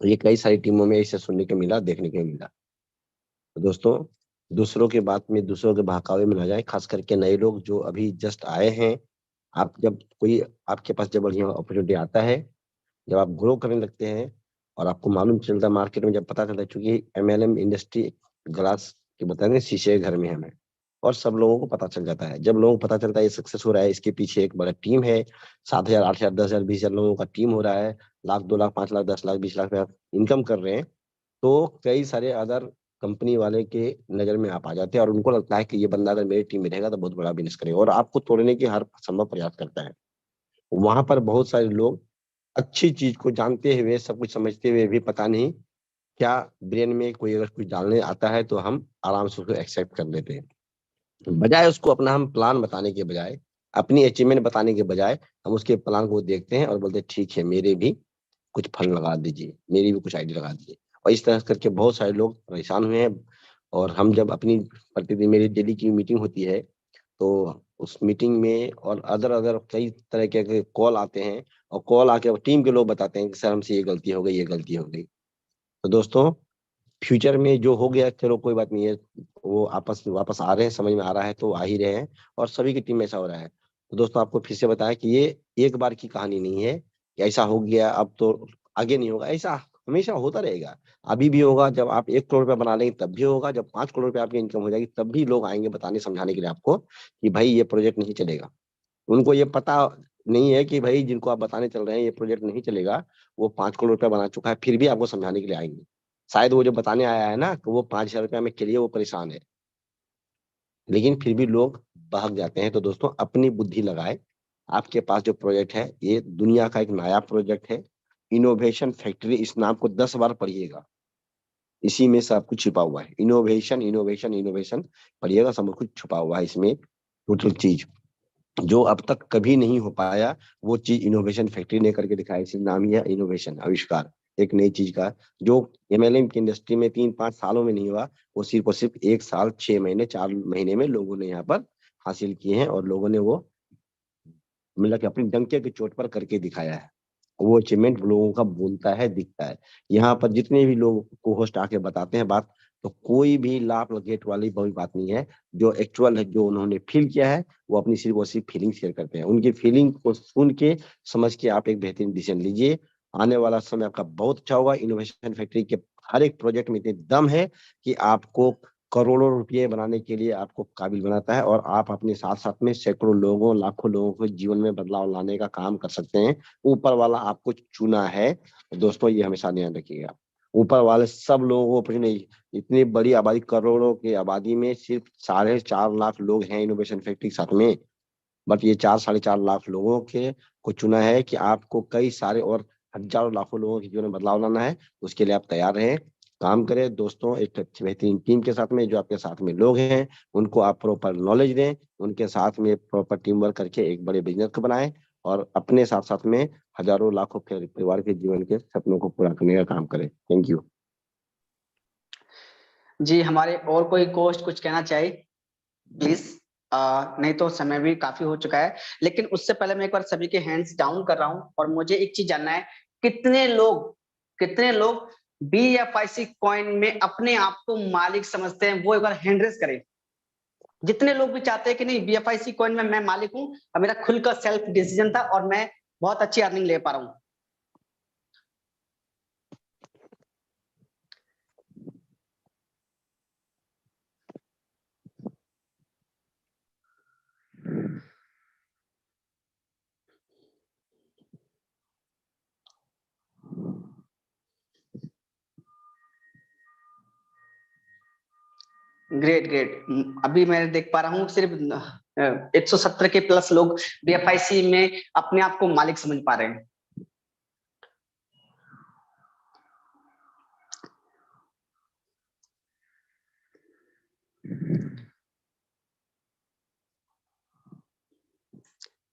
ये कई सारी टीमों में इसे सुनने को मिला, देखने को मिला। तो दोस्तों, दूसरों के बात में, दूसरों के बहकावे में ना जाए, खास करके नए लोग जो अभी जस्ट आए हैं। आप जब कोई आपके पास जब बढ़िया अपॉर्चुनिटी आता है, जब आप ग्रो करने लगते हैं और आपको मालूम चलता है मार्केट में, जब पता चलता है, चूंकि एमएलएम इंडस्ट्री ग्लास के बताते हैं शीशे के घर में हमें, और सब लोगों को पता चल जाता है। जब लोगों को पता चलता है ये सक्सेस हो रहा है, इसके पीछे एक बड़ा टीम है, 7,000, 8,000, 10,000, 20,000 लोगों का टीम हो रहा है, लाख, 2 लाख, 5 लाख, 10 लाख, 20 लाख इनकम कर रहे हैं, तो कई सारे अदर कंपनी वाले के नजर में आप आ जाते हैं और उनको लगता है कि ये बंदा अगर मेरी टीम में रहेगा तो बहुत बड़ा बिजनेस करेगा और आपको तोड़ने की हर संभव प्रयास करता है। वहां पर बहुत सारे लोग अच्छी चीज को जानते हुए, सब कुछ समझते हुए भी पता नहीं क्या ब्रेन में कोई अगर कुछ डालने आता है तो हम आराम से उसको एक्सेप्ट कर लेते हैं। बजाय उसको अपना हम प्लान बताने के बजाय, अपनी अचीवमेंट बताने के बजाय, हम उसके प्लान को देखते हैं और बोलते हैं ठीक है, मेरे भी कुछ फल लगा दीजिए, मेरी भी कुछ आइडिया लगा दीजिए। और इस तरह करके बहुत सारे लोग परेशान हुए हैं। और हम जब अपनी प्रतिदिन मेरी डेली की मीटिंग होती है, तो उस मीटिंग में और अदर अदर कई तरह के कॉल आते हैं और कॉल आके टीम के लोग बताते हैं कि सर हमसे ये गलती हो गई, ये गलती हो गई। तो दोस्तों, फ्यूचर में जो हो गया चलो कोई बात नहीं है, वो आपस में वापस आ रहे हैं, समझ में आ रहा है तो आ ही रहे हैं, और सभी की टीम में ऐसा हो रहा है। तो दोस्तों, आपको फिर से बताया कि ये एक बार की कहानी नहीं है कि ऐसा हो गया अब तो आगे नहीं होगा, ऐसा हमेशा होता रहेगा। अभी भी होगा, जब आप 1 करोड़ रुपया बना लेंगे तब भी होगा, जब 5 करोड़ रुपया आपकी इनकम हो जाएगी तब भी लोग आएंगे बताने समझाने के लिए आपको कि भाई ये प्रोजेक्ट नहीं चलेगा। उनको ये पता नहीं है कि भाई जिनको आप बताने चल रहे हैं ये प्रोजेक्ट नहीं चलेगा, वो 5 करोड़ रुपया बना चुका है, फिर भी आपको समझाने के लिए आएंगे। शायद वो जो बताने आया है ना, तो वो 5,000 रुपया में के लिए वो परेशान है, लेकिन फिर भी लोग बहक जाते हैं। तो दोस्तों, अपनी बुद्धि लगाए। आपके पास जो प्रोजेक्ट है, ये दुनिया का एक नया प्रोजेक्ट है, इनोवेशन फैक्ट्री। इस नाम को 10 बार पढ़िएगा, इसी में सब कुछ छिपा हुआ है। इनोवेशन, इनोवेशन, इनोवेशन पढ़िएगा, सब कुछ छुपा हुआ है इसमें। टोटल चीज जो अब तक कभी नहीं हो पाया, वो चीज इनोवेशन फैक्ट्री ने करके दिखाया। इसी नाम ही है इनोवेशन, आविष्कार एक नई चीज का, जो एमएलएम की इंडस्ट्री में 3-5 सालों में नहीं हुआ, वो सिर्फ और सिर्फ 1 साल 6 महीने 4 महीने में लोगों ने यहाँ पर हासिल किए हैं, और लोगों ने वो मतलब कि अपनी डंके की चोट पर करके दिखाया है। वो अचीवमेंट लोगों का बोलता है, दिखता है। यहाँ पर जितने भी लोग को होस्ट आके बताते हैं बात, तो कोई भी लाभ लपेट वाली कोई बात नहीं है। जो एक्चुअल है, जो उन्होंने फील किया है, वो अपनी सिर्फ और सिर्फ फीलिंग शेयर करते हैं। उनकी फीलिंग को सुन के, समझ के आप एक बेहतरीन डिसीजन लीजिए। आने वाला समय आपका बहुत अच्छा होगा। इनोवेशन फैक्ट्री के हर एक प्रोजेक्ट में इतने दम है कि आपको करोड़ों रुपये बनाने के लिए आपको काबिल बनाता है, और आप अपने साथ साथ में सैकड़ों लोगों, लाखों लोगों को जीवन में बदलाव लाने का काम कर सकते हैं। ऊपर वाला आपको चुना है दोस्तों, ये हमेशा ध्यान रखिएगा। ऊपर वाले सब लोगों को अपने, इतनी बड़ी आबादी, करोड़ों की आबादी में सिर्फ 4.5 लाख लोग हैं इनोवेशन फैक्ट्री के साथ में, बट ये 4-4.5 लाख लोगों के को चुना है कि आपको कई सारे और हजारों लाखों लोगों के जीवन में बदलाव लाना है। उसके लिए आप तैयार रहें, काम करें दोस्तों। एक अच्छी बेहतरीन टीम के साथ में, जो आपके साथ में लोग हैं, उनको आप प्रॉपर नॉलेज दें, उनके साथ में प्रॉपर टीम वर्क करके एक बड़े बिजनेस को बनाएं, और अपने साथ साथ में हजारों लाखों के परिवार के जीवन के सपनों को पूरा करने का काम करें। Thank you. जी, हमारे और कोई कोस्ट कुछ कहना चाहिए प्लीज? नहीं तो समय भी काफी हो चुका है, लेकिन उससे पहले मैं एक बार सभी के हैंड्स डाउन कर रहा हूं और मुझे एक चीज जानना है, कितने लोग BFIC कॉइन में अपने आप को मालिक समझते हैं, वो एक बार हैंड रेज करें। जितने लोग भी चाहते हैं कि नहीं BFIC कॉइन में मैं मालिक हूं और मेरा खुद का सेल्फ डिसीजन था और मैं बहुत अच्छी अर्निंग ले पा रहा हूं। Great great. अभी मैं देख पा रहा हूँ सिर्फ 117 के प्लस लोग BFIC में अपने आप को मालिक समझ पा रहे हैं।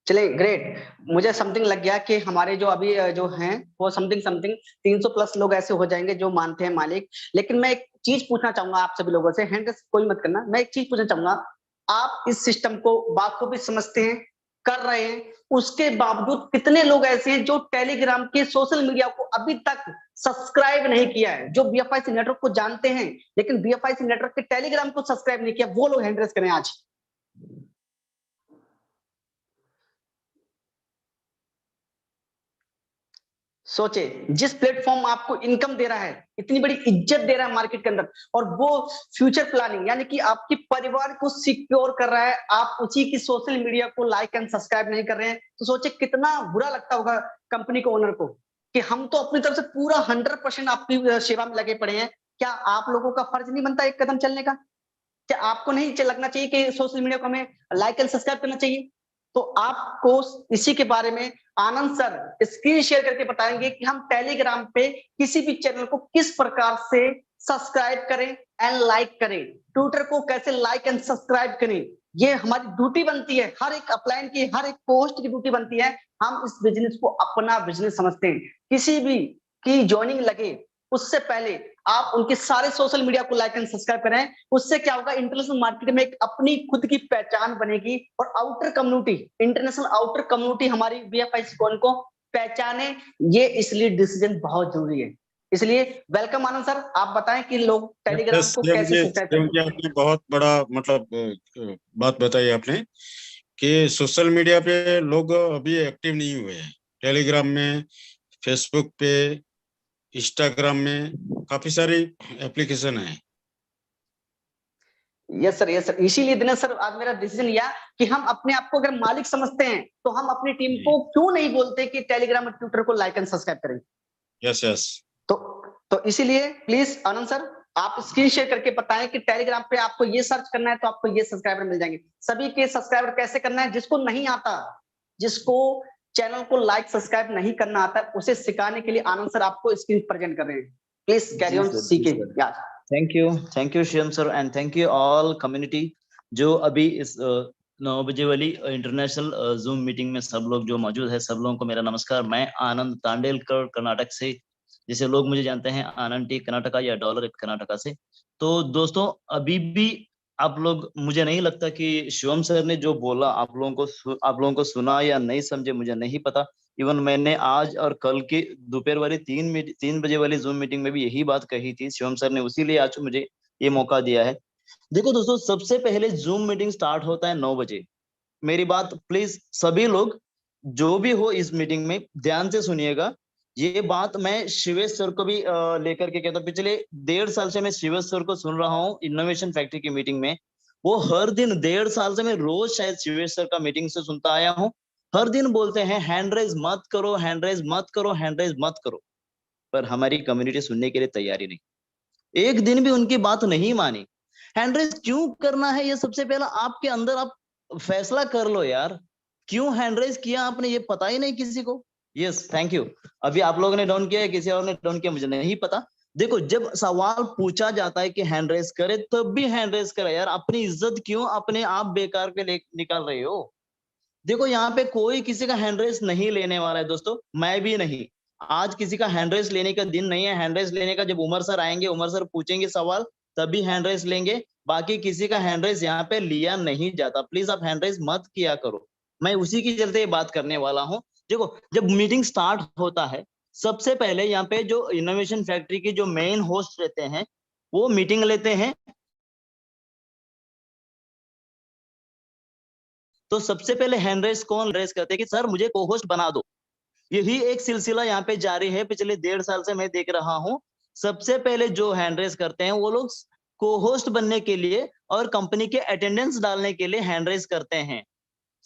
चलिए ग्रेट, मुझे समथिंग लग गया कि हमारे जो अभी जो हैं वो समथिंग 300 प्लस लोग ऐसे हो जाएंगे जो मानते हैं मालिक। लेकिन मैं एक चीज पूछना चाहूंगा आप सभी लोगों से, हैंड कोई मत करना, मैं एक चीज पूछना चाहूंगा, आप इस सिस्टम को बाखूबी समझते हैं, कर रहे हैं, उसके बावजूद कितने लोग ऐसे हैं जो टेलीग्राम के सोशल मीडिया को अभी तक सब्सक्राइब नहीं किया है, जो BFIC नेटवर्क को जानते हैं लेकिन BFIC नेटवर्क के टेलीग्राम को सब्सक्राइब नहीं किया, वो लोग हैंड रेज करें आज। सोचे जिस प्लेटफॉर्म आपको इनकम दे रहा है, इतनी बड़ी इज्जत दे रहा है मार्केट के अंदर, और वो फ्यूचर प्लानिंग यानी कि आपके परिवार को सिक्योर कर रहा है, आप उसी की सोशल मीडिया को लाइक एंड सब्सक्राइब नहीं कर रहे हैं, तो सोचे कितना बुरा लगता होगा कंपनी को, ओनर को, कि हम तो अपनी तरफ से पूरा 100% आपकी सेवा में लगे पड़े हैं। क्या आप लोगों का फर्ज नहीं बनता एक कदम चलने का? क्या आपको नहीं लगना चाहिए कि सोशल मीडिया को हमें लाइक एंड सब्सक्राइब करना चाहिए? तो आपको इसी के बारे में आनंद सर स्क्रीन शेयर करके बताएंगे कि हम टेलीग्राम पे किसी भी चैनल को किस प्रकार से सब्सक्राइब करें एंड लाइक करें, ट्विटर को कैसे लाइक एंड सब्सक्राइब करें। ये हमारी ड्यूटी बनती है, हर एक अपलाइन की, हर एक पोस्ट की ड्यूटी बनती है। हम इस बिजनेस को अपना बिजनेस समझते हैं। किसी भी की ज्वाइनिंग लगे उससे पहले आप उनके सारे सोशल मीडिया को लाइक एंड सब्सक्राइब करें। उससे क्या होगा, इंटरनेशनल मार्केट में एक अपनी खुद की पहचान बनेगी और outer community, international outer community हमारी BFIC कॉइन को पहचाने। ये इसलिए डिसीजन बहुत जरूरी है। इसलिए वेलकम आनंद सर, आप बताएं कि लोग टेलीग्राम को कैसे सब्सक्राइब करें। आपने बहुत बड़ा मतलब बात बताई आपने कि सोशल मीडिया पे लोग अभी एक्टिव नहीं हुए हैं। टेलीग्राम में, फेसबुक पे, इंस्टाग्राम में काफी सारी एप्लीकेशन है। Yes sir, yes sir. इसीलिए दिनेश सर आज मेरा डिसीजन यह कि हम अपने आप को अगर मालिक समझते हैं तो हम अपनी टीम को क्यों नहीं बोलते कि टेलीग्राम और ट्विटर को लाइक एंड सब्सक्राइब करें। Yes yes. तो इसीलिए प्लीज आनंद सर आप स्क्रीन शेयर करके बताएं कि टेलीग्राम पे आपको ये सर्च करना है तो आपको ये सब्सक्राइबर मिल जाएंगे। सभी के सब्सक्राइबर कैसे करना है, जिसको नहीं आता, जिसको चैनल को लाइक सब्सक्राइब नहीं करना आता, उसे सिखाने के लिए आनंद सर आपको स्क्रीन प्रेजेंट कर रहे हैं। Please carry on CK. Thank you Shivam sir and thank you all community जो अभी इस 9 बजे वाली इंटरनेशनल जूम मीटिंग में सब लोग जो मौजूद है, सब लोगों को मेरा नमस्कार। मैं आनंद तांडेलकर कर्नाटक से, जिसे लोग मुझे जानते हैं आनंद टी कर्नाटका या डॉलर कर्नाटका से। तो दोस्तों अभी भी आप लोग, मुझे नहीं लगता कि शिवम सर ने जो बोला आप लोगों को सुना या नहीं समझे, मुझे नहीं पता। इवन मैंने आज और कल की दोपहर वाली 3 बजे वाली जूम मीटिंग में भी यही बात कही थी शिवम सर ने, उसीलिए आज मुझे ये मौका दिया है। देखो दोस्तों, सबसे पहले जूम मीटिंग स्टार्ट होता है 9 बजे। मेरी बात प्लीज सभी लोग जो भी हो इस मीटिंग में ध्यान से सुनिएगा। ये बात मैं शिवेश सर को भी लेकर के कहता हूँ। पिछले 1.5 साल से मैं शिवेश सर को सुन रहा हूँ इनोवेशन फैक्ट्री की मीटिंग में। वो हर दिन 1.5 साल से मैं रोज शायद शिवेश सर का मीटिंग से सुनता आया हूँ। हर दिन बोलते हैं हैंड रेज मत करो, हैंड रेज मत करो, हैंड रेज मत करो, पर हमारी कम्युनिटी सुनने के लिए तैयारी नहीं। एक दिन भी उनकी बात नहीं मानी। हैंड रेज क्यों करना है, ये सबसे पहला आपके अंदर आप फैसला कर लो यार। क्यों हैंड रेज किया आपने, ये पता ही नहीं किसी को। Yes, thank you. अभी आप लोगों ने डाउन किया है, किसी और ने डाउन किया, मुझे नहीं पता। देखो, जब सवाल पूछा जाता है कि हैंड रेज करे, तब भी हैंड रेज करे यार। अपनी इज्जत क्यों अपने आप बेकार पे निकाल रहे हो। देखो, यहाँ पे कोई किसी का हैंड रेज नहीं लेने वाला है दोस्तों, मैं भी नहीं। आज किसी का हैंड रेज लेने का दिन नहीं है। हैंड रेज लेने का जब उमर सर आएंगे, उमर सर पूछेंगे सवाल, तभी हैंड रेज लेंगे। बाकी किसी का हैंड रेज यहाँ पे लिया नहीं जाता। प्लीज आप हैंड रेज मत किया करो। मैं उसी की चलते बात करने वाला हूँ। देखो, जब मीटिंग स्टार्ट होता है, सबसे पहले यहाँ पे जो इनोवेशन फैक्ट्री के जो मेन होस्ट रहते हैं वो मीटिंग लेते हैं। तो सबसे पहले हैंड रेस कौन रेस करते हैं कि सर मुझे को होस्ट बना दो। यही एक सिलसिला यहाँ पे जारी है, पिछले 1.5 साल से मैं देख रहा हूँ। सबसे पहले जो हैंड रेस करते हैं वो लोग को होस्ट बनने के लिए और कंपनी के अटेंडेंस डालने के लिए हैंड रेस करते हैं।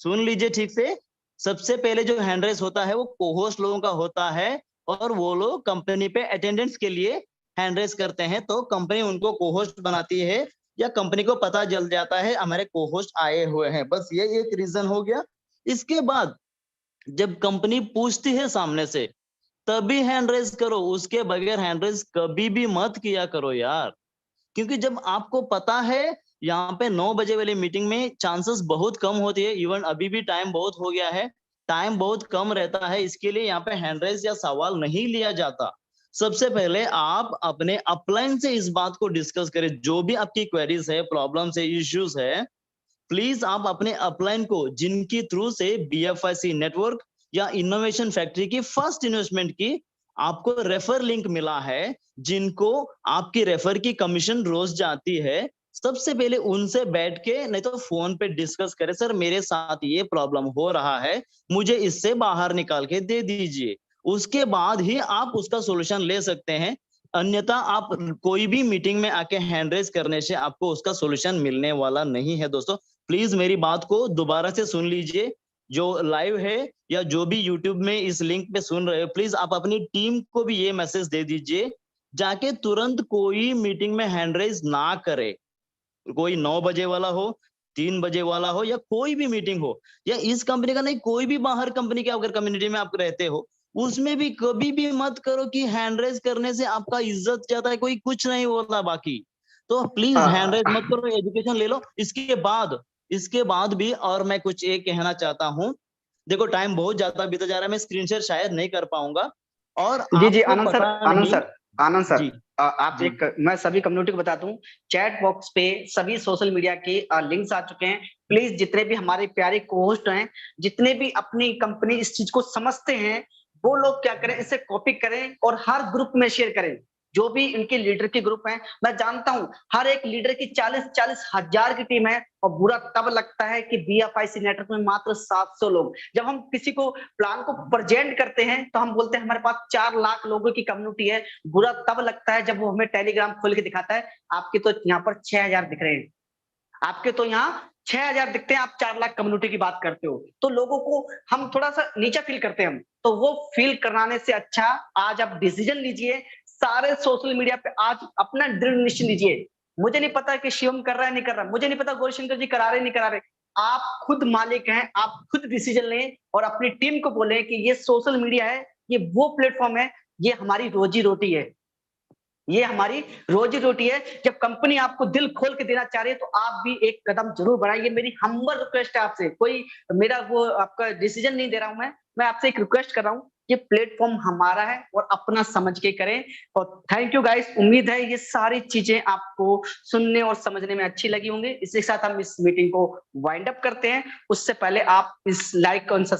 सुन लीजिए ठीक से, सबसे पहले जो हैंड रेस होता है वो को होस्ट लोगों का होता है और वो लोग कंपनी पे अटेंडेंस के लिए हैंड रेस करते हैं। तो कंपनी उनको को होस्ट बनाती है या कंपनी को पता चल जाता है हमारे को होस्ट आए हुए हैं। बस ये एक रीजन हो गया। इसके बाद जब कंपनी पूछती है सामने से तभी हैंड रेस करो, उसके बगैर हैंड रेस कभी भी मत किया करो यार। क्योंकि जब आपको पता है यहाँ पे 9 बजे वाली मीटिंग में चांसेस बहुत कम होती है, इवन अभी भी टाइम बहुत हो गया है, टाइम बहुत कम रहता है, इसके लिए यहाँ पे हैंड रेस या सवाल नहीं लिया जाता। सबसे पहले आप अपने अपलाइन से इस बात को डिस्कस करें, जो भी आपकी क्वेरीज है, प्रॉब्लम्स है, इश्यूज है, प्लीज आप अपने अपलाइन को जिनकी थ्रू से BFIC नेटवर्क या इनोवेशन फैक्ट्री की फर्स्ट इन्वेस्टमेंट की आपको रेफर लिंक मिला है, जिनको आपकी रेफर की कमीशन रोज जाती है, सबसे पहले उनसे बैठ के नहीं तो फोन पे डिस्कस करें, सर मेरे साथ ये प्रॉब्लम हो रहा है, मुझे इससे बाहर निकाल के दे दीजिए। उसके बाद ही आप उसका सॉल्यूशन ले सकते हैं। अन्यथा आप कोई भी मीटिंग में आके हैंड रेस करने से आपको उसका सॉल्यूशन मिलने वाला नहीं है। दोस्तों प्लीज मेरी बात को दोबारा से सुन लीजिए, जो लाइव है या जो भी यूट्यूब में इस लिंक पे सुन रहे हो, प्लीज आप अपनी टीम को भी ये मैसेज दे दीजिए, जाके तुरंत कोई मीटिंग में हैंड रेस ना करे। कोई 9 बजे वाला हो, 3 बजे वाला हो, या कोई भी मीटिंग हो, या इस कंपनी का नहीं, कोई भी बाहर कंपनी के अगर कम्युनिटी में आप रहते हो, उसमें भी कभी भी मत करो कि हैंड रेस करने से आपका इज्जत जाता है, कोई कुछ नहीं होता बाकी। तो प्लीज हैंड रेस मत करो, एजुकेशन ले लो। इसके बाद भी और मैं कुछ एक कहना चाहता हूँ। देखो टाइम बहुत ज्यादा बीता जा रहा है, मैं स्क्रीन शेयर शायद नहीं कर पाऊंगा। और जी आपको आनंद सर, पता आनंद नहीं- सर, आनंद सर, जी आप जी। एक, मैं सभी कम्युनिटी को बता दूं, चैट बॉक्स पे सभी सोशल मीडिया के लिंक्स आ चुके हैं। प्लीज जितने भी हमारे प्यारे कोहोस्ट हैं, जितने भी अपनी कंपनी इस चीज को समझते हैं, वो लोग क्या करें, इसे कॉपी करें और हर ग्रुप में शेयर करें। जो भी इनके लीडर के ग्रुप हैं, मैं जानता हूं हर एक लीडर की 40-40 हजार की टीम है, और बुरा तब लगता है कि BFIC नेटवर्क में मात्र 700 लोग। जब हम किसी को प्लान को प्रेजेंट करते हैं तो हम बोलते हैं हमारे पास 4 लाख लोगों की कम्युनिटी है। बुरा तब लगता है जब वो हमें टेलीग्राम खोल के दिखाता है, आपके तो यहाँ पर 6000 दिख रहे हैं, आपके तो यहाँ 6000 दिखते हैं, आप 4 लाख कम्युनिटी की बात करते हो। तो लोगों को हम थोड़ा सा नीचा फील करते हैं हम, तो वो फील कराने से अच्छा आज आप डिसीजन लीजिए, सारे सोशल मीडिया पे आज अपना दृढ़ निश्चय लीजिए। मुझे नहीं पता कि शिवम कर रहा है नहीं कर रहा, मुझे नहीं पता गौरीशंकर जी करा रहे नहीं करा रहे, आप खुद मालिक हैं, आप खुद डिसीजन लें और अपनी टीम को बोलें कि ये सोशल मीडिया है, ये वो प्लेटफॉर्म है, ये हमारी रोजी रोटी है, ये हमारी रोजी रोटी है। जब कंपनी आपको दिल खोल के देना चाह रही है तो आप भी एक कदम जरूर बढ़ाइए। मेरी हम्बल रिक्वेस्ट है आपसे, कोई मेरा वो आपका डिसीजन नहीं दे रहा हूं, मैं आपसे एक रिक्वेस्ट कर रहा हूं, ये प्लेटफॉर्म हमारा है और अपना समझ के करें। और थैंक यू गाइस, उम्मीद है ये सारी चीजें आपको सुनने और समझने में अच्छी लगी होंगी। इसी के साथ हम इस मीटिंग को वाइंड अप करते हैं। उससे पहले आप इस लाइक को